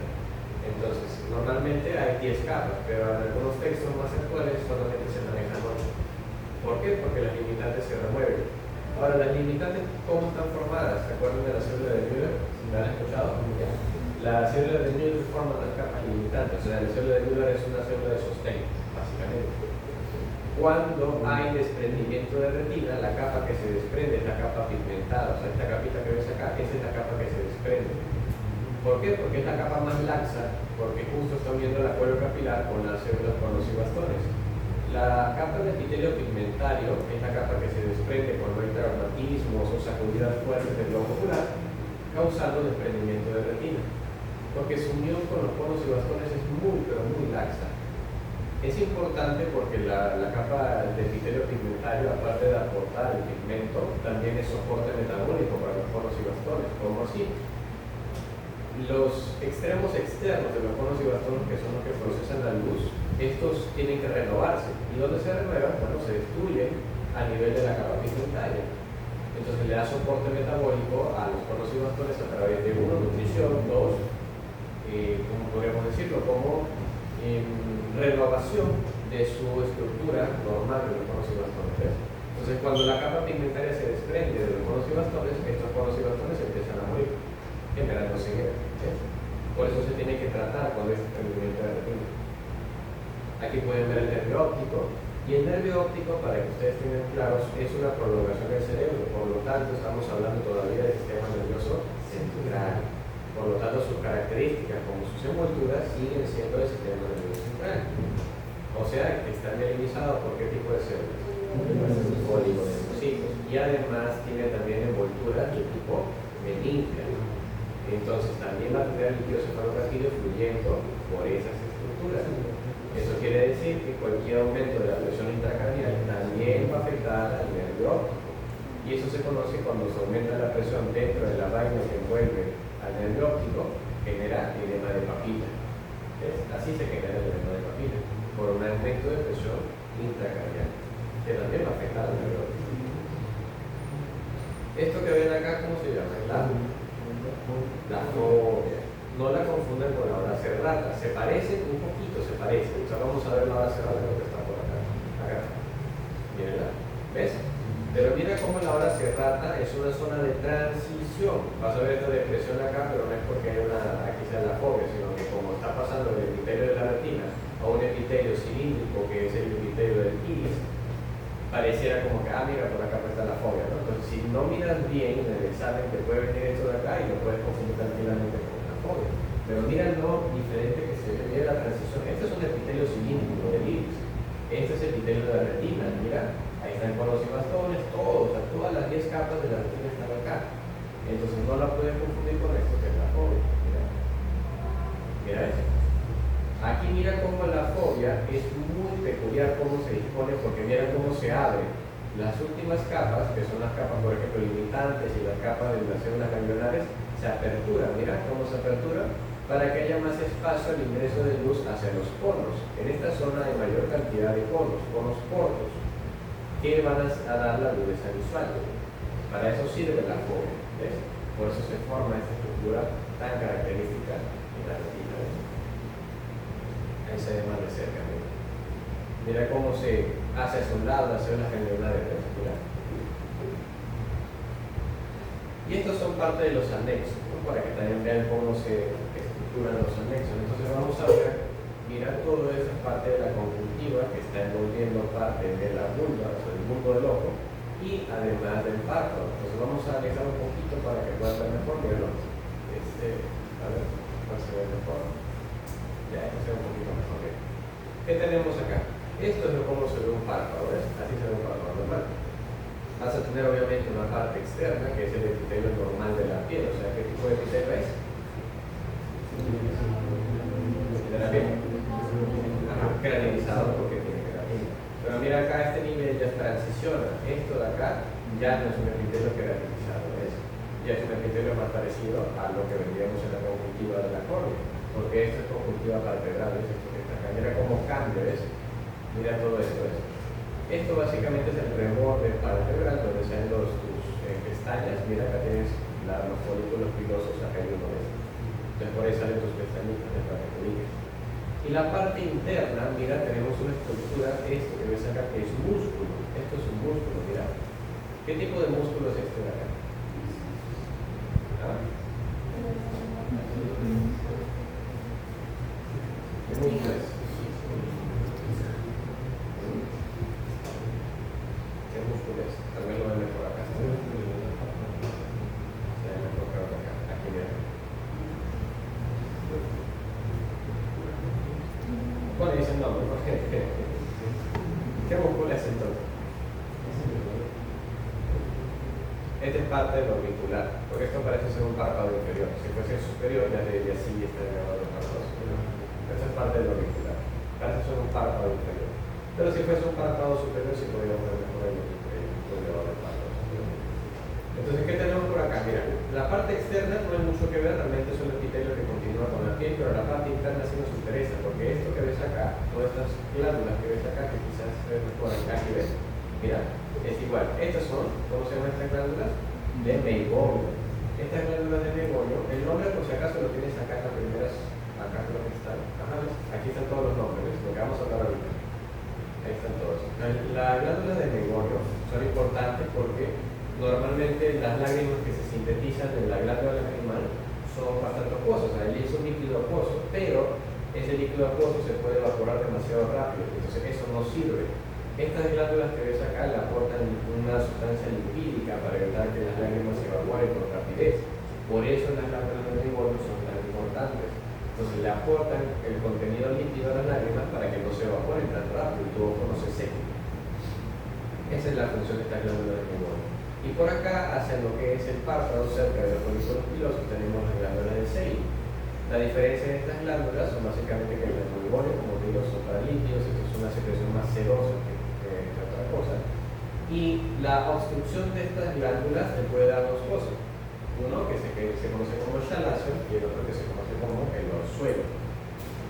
Entonces, normalmente hay 10 capas, pero en algunos textos más actuales solamente se manejan 8. ¿Por qué? Porque las limitantes se remueven. Ahora, las limitantes, ¿cómo están formadas? ¿Se acuerdan de la célula de Müller? ¿Si me han escuchado? La célula de Müller forma las capas limitantes, o sea, la célula de Müller es una célula de sostén, básicamente. Cuando hay desprendimiento de retina, la capa que se desprende es la capa pigmentada, o sea, esta capita que ves acá, esa es la capa que se desprende. ¿Por qué? Porque es la capa más laxa, porque justo está uniendo la cuero capilar con las células conos y bastones. La capa de epitelio pigmentario es la capa que se desprende cuando hay traumatismos o sacudidas fuertes del globo ocular, causando desprendimiento de retina. Porque su unión con los conos y bastones es muy, pero muy laxa. Es importante porque la capa de epitelio pigmentario, aparte de aportar el pigmento, también es soporte metabólico para los conos y bastones. ¿Cómo así? Los extremos externos de los conos y bastones, que son los que procesan la luz, estos tienen que renovarse. ¿Y dónde se renuevan? Bueno, se destruyen a nivel de la capa pigmentaria. Entonces le da soporte metabólico a los conos y bastones a través de 1, nutrición, 2, ¿cómo podríamos decirlo? Como renovación de su estructura normal de los conos y bastones. Entonces, cuando la capa pigmentaria se desprende de los conos y bastones, estos conos y bastones empiezan a morir, generando ceguera. Por eso se tiene que tratar con este desprendimiento de retina. Aquí pueden ver el nervio óptico, y el nervio óptico, para que ustedes tengan claros, es una prolongación del cerebro. Por lo tanto, estamos hablando todavía del sistema nervioso central. Por lo tanto, sus características como sus envolturas siguen siendo el sistema nervioso central. O sea, que está mielinizado por qué tipo de células? Oligodendrocitos. Y además tiene también envolturas de tipo meningia. Entonces también va a tener el líquido cefalorraquídeo fluyendo por esas estructuras. Eso quiere decir que cualquier aumento de la presión intracraneal también va a afectar al nervio óptico. Y eso se conoce cuando se aumenta la presión dentro de la vaina que envuelve al nervio óptico, genera edema de papila. ¿Ves? Así se genera el edema de papila, por un aumento de presión intracraneal, que también va a afectar al nervio óptico. Esto que ven acá, ¿cómo se llama? La fobia. No la confundan con la hora cerrada. Se parece un poquito, se parece. O sea, vamos a ver la hora cerrada de lo que está por acá. Acá. Mírenla. ¿Ves? Pero mira cómo la hora cerrada es una zona de transición. Vas a ver esta depresión acá, pero no es porque hay aquí sea la fobia, sino que como está pasando del epitelio de la retina a un epitelio cilíndrico, que es el epitelio del iris, pareciera como que, mira, por acá está la fobia, ¿no? Entonces, si no miras bien en el examen, te puede venir esto de acá y lo puedes confundir tranquilamente con una fobia. Pero mira lo diferente que se ve, mira la transición. Este es un epitelio cilíndrico del iris. Este es el epitelio de la retina, mira, ahí están conos y bastones, todos, o sea, todas las 10 capas de la retina están acá. Entonces no la puedes confundir con esto que es la fobia. Mira eso. Aquí mira cómo la fobia es muy peculiar cómo se dispone, porque mira cómo se abren las últimas capas, que son las capas, por ejemplo, limitantes y las capas de las células ganglionares, se aperturan. Mira cómo se apertura para que haya más espacio al ingreso de luz hacia los conos. En esta zona hay mayor cantidad de conos cortos, que van a dar la dureza visual. Para eso sirve la fobia, ¿ves? Por eso se forma esta estructura tan característica en la retina. Ahí se ve más de cerca. Mira cómo se hace hacia un lado las células ganglionares. Mira. Y estos son parte de los anexos, ¿no? Para que también vean cómo se estructuran los anexos. Entonces vamos a ver, mira toda esa parte de la conjuntiva que está envolviendo parte de la vulva, o sea, el bulbo del ojo, y además del párpado. Entonces vamos a anexar un poquito para que puedan ver mejor. Míralo. A ver, ¿cuál se ve mejor? Ya, se ve un poquito mejor. ¿Qué tenemos acá? Esto es cómo se ve un párpado, ¿ves? Así se ve un párpado normal. Vas a tener obviamente una parte externa que es el epitelio normal de la piel. O sea, ¿qué tipo de epitelio es? De la piel. Granulizado porque tiene queratina. Pero mira acá, este nivel ya transiciona. Esto de acá ya no es un epitelio granulizado, ¿ves? Ya es un epitelio más parecido a lo que vendríamos en la conjuntiva de la córnea, porque esto es conjuntiva palpebral, ¿ves? Esto que está acá. Mira cómo cambia, ¿ves? Mira todo esto. Esto básicamente es el reborde palpebral donde salen tus pestañas. Mira, acá tienes los folículos pilosos, acá hay uno, ¿ves? Entonces por ahí salen tus pestañitas, para que te ubiques. Y la parte interna, mira, tenemos una estructura, esto que ves acá, que es músculo. Esto es un músculo, mira. ¿Qué tipo de músculo es este de acá? ¿Qué músculo es? ¿Qué músculo es? Tal vez lo ven mejor acá. Se ve mejor que acá. Aquí mira. Bueno, dicen no, ¿por qué? ¿Qué músculo es entonces? Esta es parte del orbicular, porque esto parece ser un párpado inferior. Si fuese superior, ya debería así estar grabado el párpado superior. Esta es parte del orbicular. Parece ser un párpado inferior. Pero si fuese un párpado superior, sí podríamos ver mejor el grabado del párpado superior. Entonces, ¿qué tenemos por acá? Mira, la parte externa no hay mucho que ver, realmente es un epitelio que continúa con la piel, pero la parte interna sí nos interesa, porque esto que ves acá, todas estas glándulas que ves acá, que quizás se ven mejor acá, que ves, mira, es igual. Estas son, ¿cómo se llaman estas glándulas? De Meibomian. Estas glándulas de Meibomian, el nombre por si acaso lo tienes acá en las primeras, acá creo que están. Ajá, aquí están todos los nombres, lo que vamos a hablar ahorita. Ahí están todos. Las glándulas de Meibomian son importantes porque normalmente las lágrimas que se sintetizan en la glándula lacrimal son bastante acuosas, ahí es un líquido acuoso, pero ese líquido acuoso se puede evaporar demasiado rápido, entonces eso no sirve. Estas glándulas que ves acá le aportan una sustancia lipídica para evitar que las lágrimas se evapore con rapidez. Por eso las glándulas de Meibomian son tan importantes. Entonces le aportan el contenido líquido a las lágrimas para que no se evaporen tan rápido y tu ojo no se seque. Esa es la función de estas glándulas de Meibomian. Y por acá, hacia lo que es el párpado, cerca de los folículos pilosos, tenemos las glándulas de Sey. La diferencia de estas glándulas son básicamente que el meibomium, como digo, son para líquidos, esto es una secreción más sedosa que otra cosa. Y la obstrucción de estas glándulas te puede dar dos cosas. Uno que se conoce como chalacio y el otro que se conoce como el orzuelo,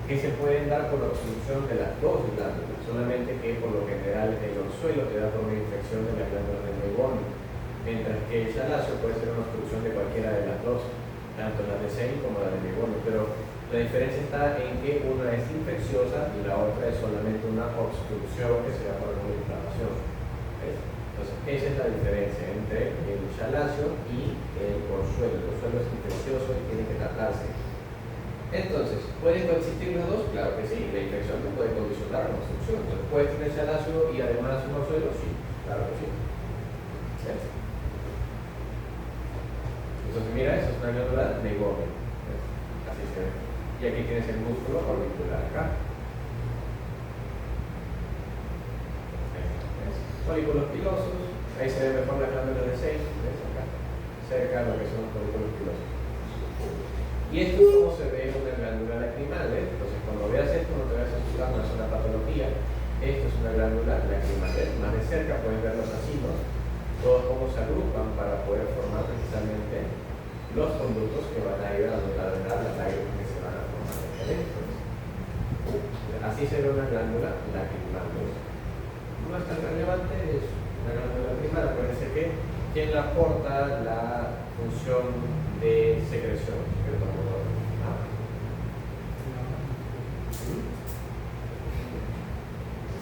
que se pueden dar por la obstrucción de las dos glándulas, solamente que por lo general el orzuelo te da por una infección de las glándulas del meibomium, mientras que el chalacio puede ser una obstrucción de cualquiera de las dos, tanto la de Sey como la de meibomium, pero la diferencia está en que una es infecciosa y la otra es solamente una obstrucción que se da por una inflamación. ¿Ves? Entonces, esa es la diferencia entre el chalacio y el orzuelo. El orzuelo es infeccioso y tiene que tratarse. Entonces, ¿pueden coexistir los dos? Claro que sí, la infección no puede condicionar la obstrucción. Entonces, ¿puedes tener chalacio y además un orzuelo? Sí, claro que sí. ¿Cierto? Entonces, mira, eso es una glándula meibomium. Así se ve. Y aquí tienes el músculo orbicular acá. Folículos pilosos, ahí se ve mejor la glándula de Sey, ¿ves? Acá, cerca de lo que son los folículos pilosos. Y esto es como se ve una glándula lacrimal, ¿ves? Entonces cuando veas esto no te vas a asustar, no es una patología. Esto es una glándula lacrimal, ¿ves? Más de cerca puedes ver los acinos, todos cómo se agrupan para poder formar precisamente los conductos que van a ir a drenar las lágrimas que se van a formar en el cerebro. Así se ve una glándula lacrimal, ¿ves? No es tan relevante, es una glándula lacrimal. Acuérdense que quien la aporta la función de secreción.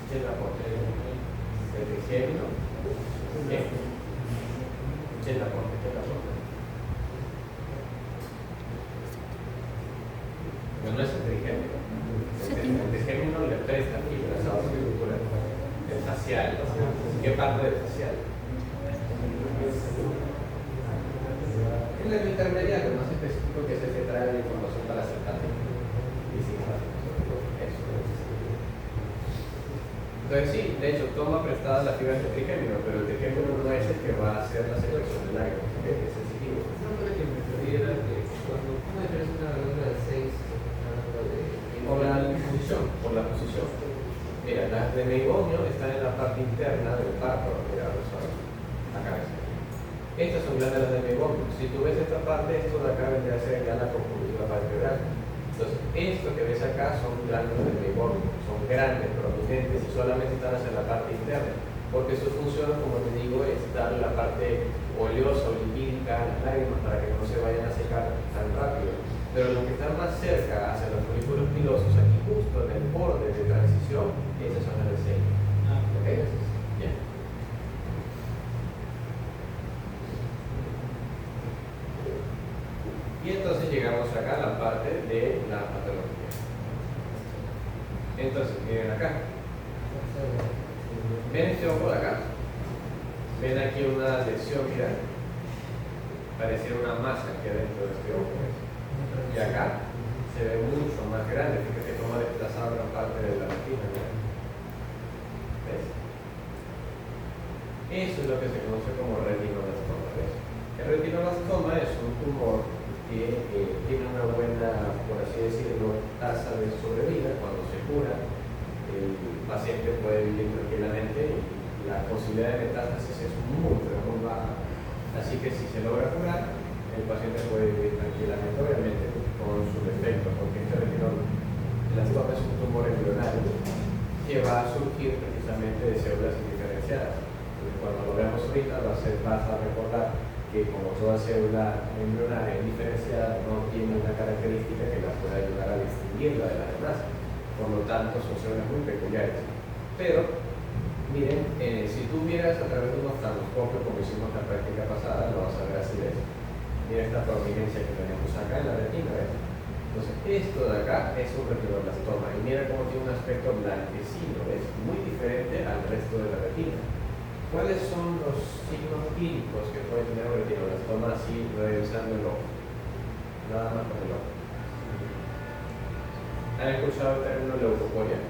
¿Quién la aporta? ¿El trigémino? ¿Quién? ¿Quién la aporta? ¿Quién la aporta? No es el trigémino. El trigémino le presta fibras a la estructura. El facial. ¿Qué parte del facial? Es el intermediario más específico que es el que trae la información para aceptar. Entonces sí, de hecho toma prestadas las fibras del trigémino, pero el trigémino no es el que va a hacer la secreción del aire, es sensitivo. No, pero que me perdiera que cuando ¿cómo diferencia una glándula de 6 Por la posición. Mira, las de meibomium están en la parte interna del párpado, mira, acá ves. Estas son glándulas de meibomium. Si tú ves esta parte, esto de acá vendría a ser ya la conjuntiva vertebral. Entonces, esto que ves acá son glándulas de meibomium, son grandes, prominentes y solamente están hacia la parte interna, porque su función, como te digo, es dar la parte oleosa o lipídica a las lágrimas para que no se vayan a secar tan rápido. Pero los que están más cerca, hacia los folículos pilosos, aquí justo en el borde de transición, esas son las de Sey. ¿Ok? Bien. Y entonces llegamos acá a la parte de la patología. Entonces, miren acá. ¿Ven este ojo de acá? ¿Ven aquí una lesión? Mira. Pareciera una masa aquí adentro de este ojo. Y acá se ve mucho más grande. Fíjate cómo ha desplazado gran parte de la retina. ¿Ves? Eso es lo que se conoce como retinoblastoma. ¿Ves? El retinoblastoma es un tumor que tiene una buena, por así decirlo, tasa de sobrevida. Cuando se cura, el paciente puede vivir tranquilamente y la posibilidad de metástasis es muy, pero muy baja. Así que si se logra curar, el paciente puede vivir tranquilamente, obviamente con sus defectos, porque este retinoblastoma es un tumor embrionario que va a surgir precisamente de células indiferenciadas. Entonces, cuando lo veamos ahorita, vas a recordar que como toda célula embrionaria indiferenciada no tiene una característica que la pueda ayudar a distinguirla de las demás, por lo tanto son células muy peculiares. Pero miren, si tú miras a través de un oftalmoscopio como hicimos la práctica pasada, lo vas a ver así, ¿ves? Mira esta prominencia que tenemos acá en la retina, ¿ves? Entonces esto de acá es un retinoblastoma y mira cómo tiene un aspecto blanquecino, ¿ves? Muy diferente al resto de la retina. ¿Cuáles son los signos clínicos que puede tener un retinoblastoma así revisando el ojo? Nada más con el ojo. ¿Han escuchado el término leucocoria?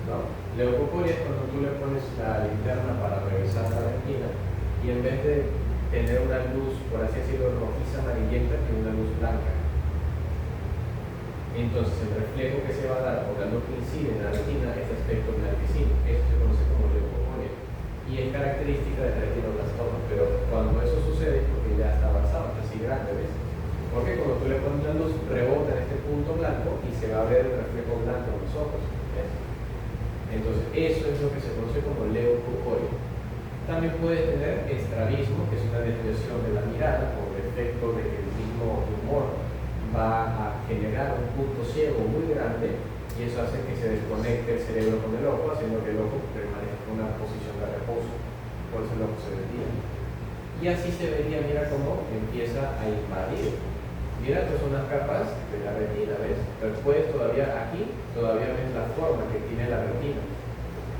¿no? Leucocoria es cuando tú le pones la linterna para revisar la retina y en vez de tener una luz, por así decirlo, rojiza amarillenta, tiene una luz blanca. Entonces el reflejo que se va a dar por la luz que incide en la retina es aspecto blanquecino. Esto se conoce como leucocoria y es característica de la retinoblastoma, pero cuando eso sucede es porque ya está avanzado, está así grande, ¿ves? Porque cuando tú le pones la luz, rebota en este punto blanco y se va a ver el reflejo blanco en los ojos, ¿ves? Entonces eso es lo que se conoce como leucocoria. También puedes tener estrabismo, que es una desviación de la mirada por efecto de que el mismo tumor va a generar un punto ciego muy grande y eso hace que se desconecte el cerebro con el ojo, haciendo que el ojo permanezca en una posición de reposo. Por eso el ojo se desvía. Y así se vería, mira cómo empieza a invadir. Mira, estas son las capas de la retina, ¿ves? Pero después todavía ves la forma que tiene la retina.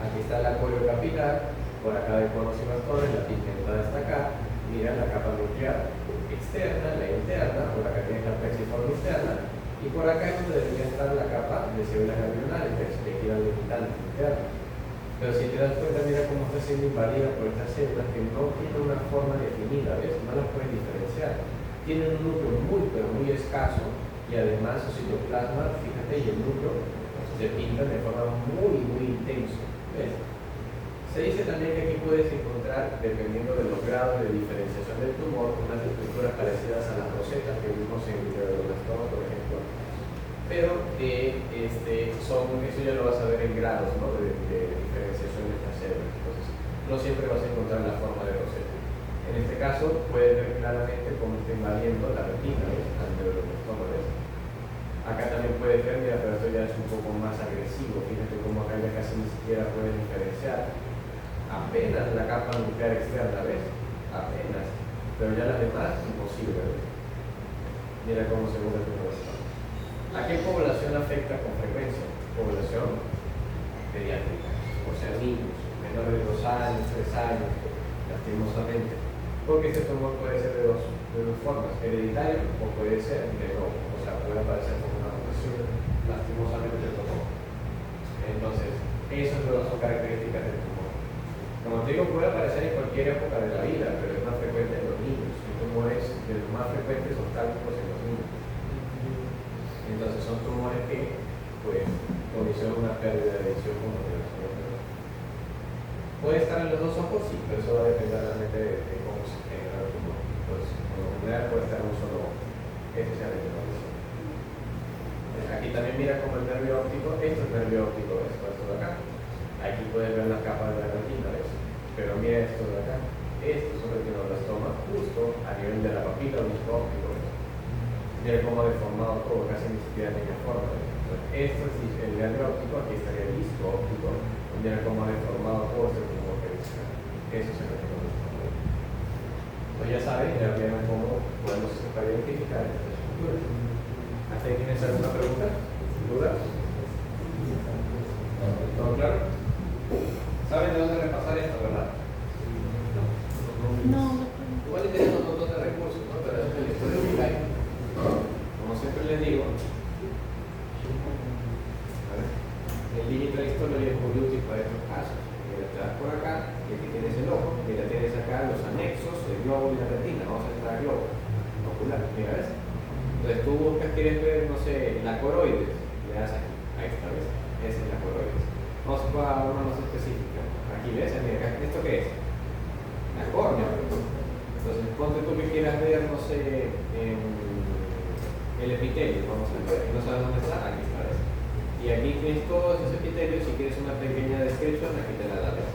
Aquí está la corio capilar, por acá de conos y bastones, la pigmentada está acá. Mira la capa nuclear externa, la interna, por acá tienes la plexiforme externa, y por acá es donde debería estar la capa de células ganglionales, que queda limitante interna. Pero si te das cuenta, mira cómo está siendo invadida por estas células que no tienen una forma definida, ¿ves? No las puedes diferenciar. Tienen un núcleo pero muy escaso, y además su citoplasma, fíjate, y el núcleo se pintan de forma muy intenso, ¿ves? Se dice también que aquí puedes encontrar, dependiendo de los grados de diferenciación del tumor, unas estructuras parecidas a las rosetas que vimos en el glioblastoma, por ejemplo. Pero eso ya lo vas a ver en grados, ¿no? de diferenciación de estas células. Entonces, no siempre vas a encontrar la forma de roseta. En este caso, puedes ver claramente cómo está invadiendo la retina, ¿ves? Ante el glioblastoma, ¿ves? Acá también puedes ver, mira, pero esto ya es un poco más agresivo. Fíjate cómo acá ya casi ni siquiera puedes diferenciar. Apenas la capa nuclear externa, ¿ves? Apenas. Pero ya las demás, imposible, ¿ves? Mira cómo se vuelve tu corazón. ¿A qué población afecta con frecuencia? Población pediátrica. O sea, niños, menores de 2 años, 3 años, lastimosamente. Porque este tumor puede ser de dos formas, hereditario o puede ser de no. O sea, puede aparecer como una mutación, lastimosamente del tumor. Entonces, esas son características del tumor. Como te digo, puede aparecer en cualquier época de la vida, pero es más frecuente en los niños. Los tumores de los más frecuentes son cálculos en los niños. Entonces son tumores que, pues, condicionan una pérdida de visión como de los niños. ¿Puede estar en los dos ojos? Sí, pero eso va a depender realmente de cómo se genera el tumor. Pues, por lo general puede estar en un solo ojo. Ese sea el tumor. Aquí también mira como el nervio óptico, esto es nervio óptico, esto de acá. Aquí puedes ver las capas de la retina, ¿ves? Pero mira esto de acá. Esto es un retinoblastoma justo a nivel de la papila o disco óptico, ¿ves? Mira cómo ha deformado todo, casi ni siquiera tiene forma, ¿ves? Entonces, esto es el nervio óptico, aquí estaría el disco óptico. Mira cómo ha deformado todo este tumor que ves acá. Eso es el retinoblastoma. Entonces ya saben, ya vieron cómo podemos identificar estas estructuras. ¿Hasta ahí tienes alguna pregunta? ¿Duda? ¿Todo claro? ¿Saben de dónde repasar esto, verdad? No. Igual tenemos un montón de recursos, ¿no? Pero es el estudio que hay. Como siempre les digo, el límite de la historia es muy útil para estos casos. Mira, te das por acá y aquí tienes el ojo. Mira, tienes acá los anexos, el globo y la retina. Vamos a entrar al globo ocular. Mira, ¿ves? Entonces tú buscas, quieres ver, no sé, la coroides. Le das aquí. Ahí está, ¿ves? Esa es la coroides. Vamos a una más específica. Aquí ves, mira, ¿esto qué es? La córnea. Entonces, ponte tú que quieras ver, no sé, el epitelio, vamos a ver, no sabes dónde está, aquí está, ¿ves? Y aquí tienes todos esos epitelios, si quieres una pequeña descripción, aquí te la da, ¿ves?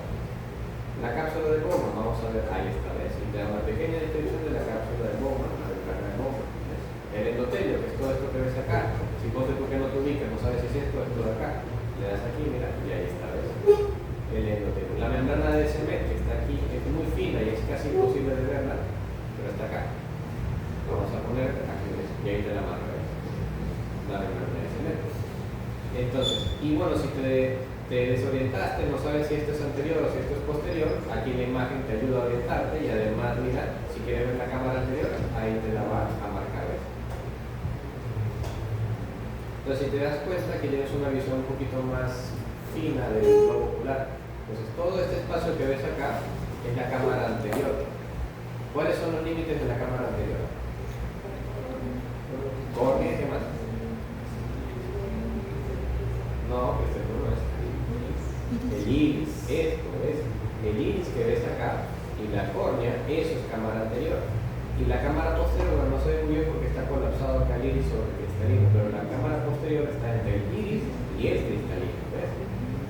La cápsula del boma, vamos a ver, ahí está, ¿ves? Y te da una pequeña descripción de la cápsula del boma, la membrana del boma, ¿ves? El endotelio, que es todo esto que ves acá. Si ponte tú que no te ubicas, no sabes si es esto de acá, le das aquí, mira, y ahí está, ¿ves? El endotelio. La membrana de Semet, que está aquí, es muy fina y es casi imposible de verla, pero está acá. Vamos a poner aquí, ¿ves? Y ahí te la marca, ¿ves? La membrana de Semet. Entonces, y bueno, si te desorientaste, no sabes si esto es anterior o si esto es posterior, aquí la imagen te ayuda a orientarte y además, mira, si quieres ver la cámara anterior, ahí te la va a marcar, ¿ves? Entonces, si te das cuenta que tienes una visión un poquito más fina del globo ocular. Entonces todo este espacio que ves acá es la cámara anterior. ¿Cuáles son los límites de la cámara anterior? Córnea, ¿qué más? No, este no es. El iris, esto es. El iris que ves acá y la córnea, eso es cámara anterior. Y la cámara posterior, no se ve muy bien porque está colapsado acá el iris sobre el cristalino, pero la cámara posterior está entre el iris y el cristalino, ¿ves?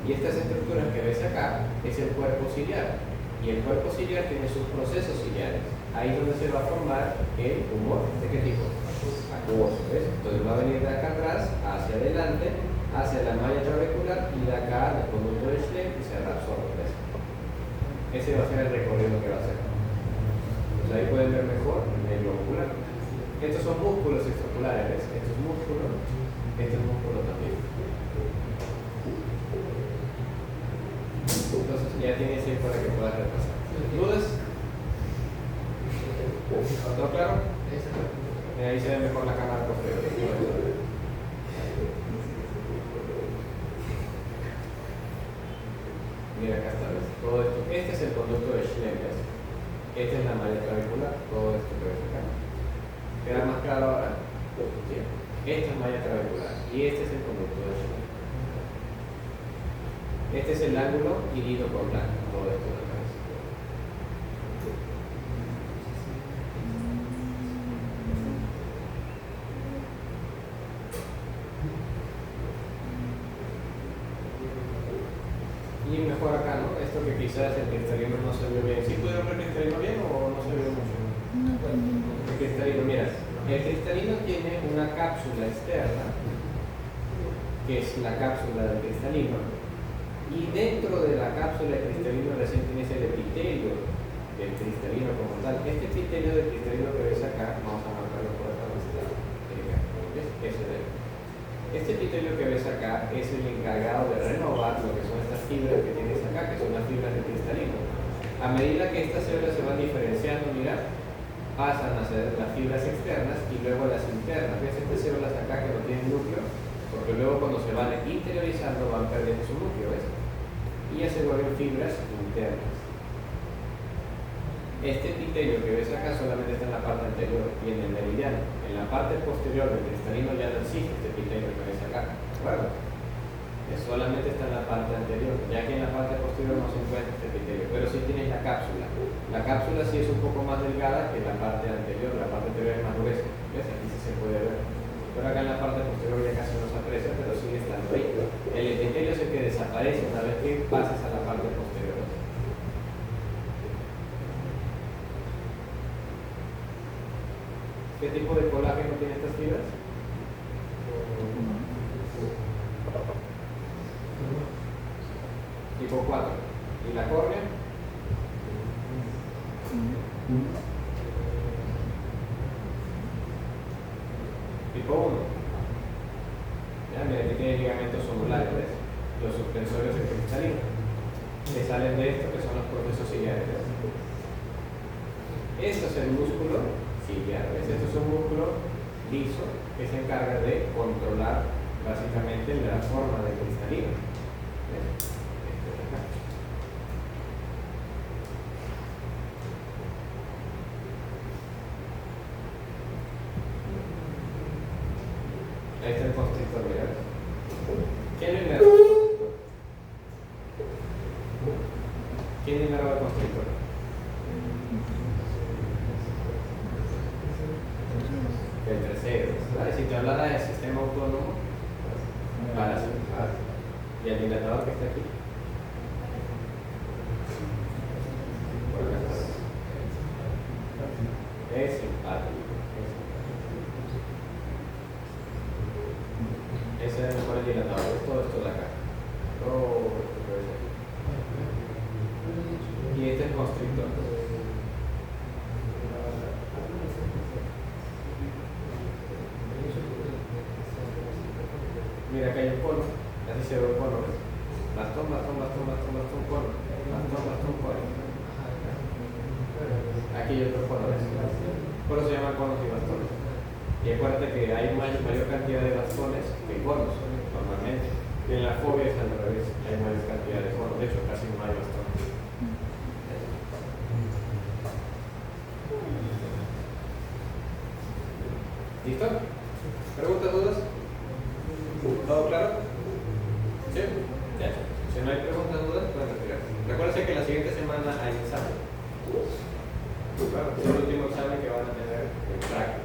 Y estas estructuras que ves acá es el cuerpo ciliar. Y el cuerpo ciliar tiene sus procesos ciliares. Ahí es donde se va a formar el humor. ¿De qué tipo? Acuoso, ¿ves? Entonces va a venir de acá atrás, hacia adelante, hacia la malla trabecular y de acá al conducto de Schlemm y se reabsorbe, ¿ves? Ese va a ser el recorrido que va a hacer. Entonces ahí pueden ver mejor el globo ocular. Estos son músculos extraoculares, ¿ves? Esto es músculo, este es músculo también. Entonces ya tienes ahí para que puedas repasar. ¿Dudas? ¿Todo claro? Ahí se ve mejor la cámara posterior. Mira, acá está, ¿ves? Todo esto. Este es el conducto de Schlemm, ¿ves? Esta es la malla trabecular, todo esto que ves acá. ¿Queda más claro ahora? ¿Sí? Esta es malla trabecular y este es el conducto de Schlemm. Este es el ángulo irido por blanco, todo esto de la cabeza. Y mejor acá, ¿no? Esto que quizás el cristalino no se ve bien. ¿Sí pudieron ver el cristalino bien o no se ve mucho? El cristalino, mira, el cristalino tiene una cápsula externa, que es la cápsula del cristalino, y dentro de la cápsula del cristalino recién tienes el epitelio del cristalino como tal. Este epitelio del cristalino que ves acá, vamos a marcarlo por acá, ¿ves? Este epitelio que ves acá es el encargado de renovar lo que son estas fibras que tienes acá, que son las fibras del cristalino. A medida que estas células se van diferenciando, mira, pasan a ser las fibras externas y luego las internas. ¿Ves estas células acá que no tienen núcleo? Porque luego cuando se van interiorizando van perdiendo su núcleo, ¿ves? Y ya se vuelven fibras internas. Este epitelio que ves acá solamente está en la parte anterior y en el meridiano. En la parte posterior del cristalino ya no existe este epitelio que ves acá, ¿de acuerdo? Solamente está en la parte anterior, ya que en la parte posterior no se encuentra este epitelio, pero sí tienes la cápsula. La cápsula sí es un poco más delgada que la parte anterior es más gruesa, ¿ves? Aquí sí se puede ver. Pero acá en la parte posterior ya casi no se aprecia, pero sigue estando ahí. El epitelio es el que desaparece una vez que pases a la parte posterior. ¿Qué tipo de colágeno tiene estas fibras? Tipo 4. ¿Y la córnea? Tipo 1. Ya, mira, aquí tiene ligamentos ondulares, ¿ves? Los suspensorios del cristalino, que salen de esto, que son los procesos ciliares. Esto es el músculo ciliar, ¿ves? Esto es un músculo liso que se encarga de controlar básicamente la forma del cristalino. ¿Ves? Esto es acá. Ahí está el constrictor, mira. ¿Quién lo inerva? ¿Quién inerva el constrictor? El tercero. ¿Vale? Si te hablara del sistema autónomo, parasimpático. ¿Y el dilatador que está aquí? Por acá está. Es simpático. Ese es el mejor dilatador, es todo esto de acá. Todo esto que ves aquí. Y este es el constrictor. Mira, acá hay un cono. Así se ve un cono, ¿ves? Bastón, bastón, bastón, bastón, bastón, cono. Bastón, bastón, cono. Aquí hay otro cono, ¿ves? Por eso se llaman conos y bastones. Y acuérdate que hay mayor cantidad de bastones que conos, normalmente. En la fobia es al revés, hay mayores cantidades, bueno, de hecho casi no hay bastante. ¿Listo? ¿Preguntas, dudas? ¿Todo claro? ¿Sí? Ya. Si no hay preguntas, dudas, pueden retirar. Recuerden que la siguiente semana hay examen. Claro, es el último examen que van a tener en práctica.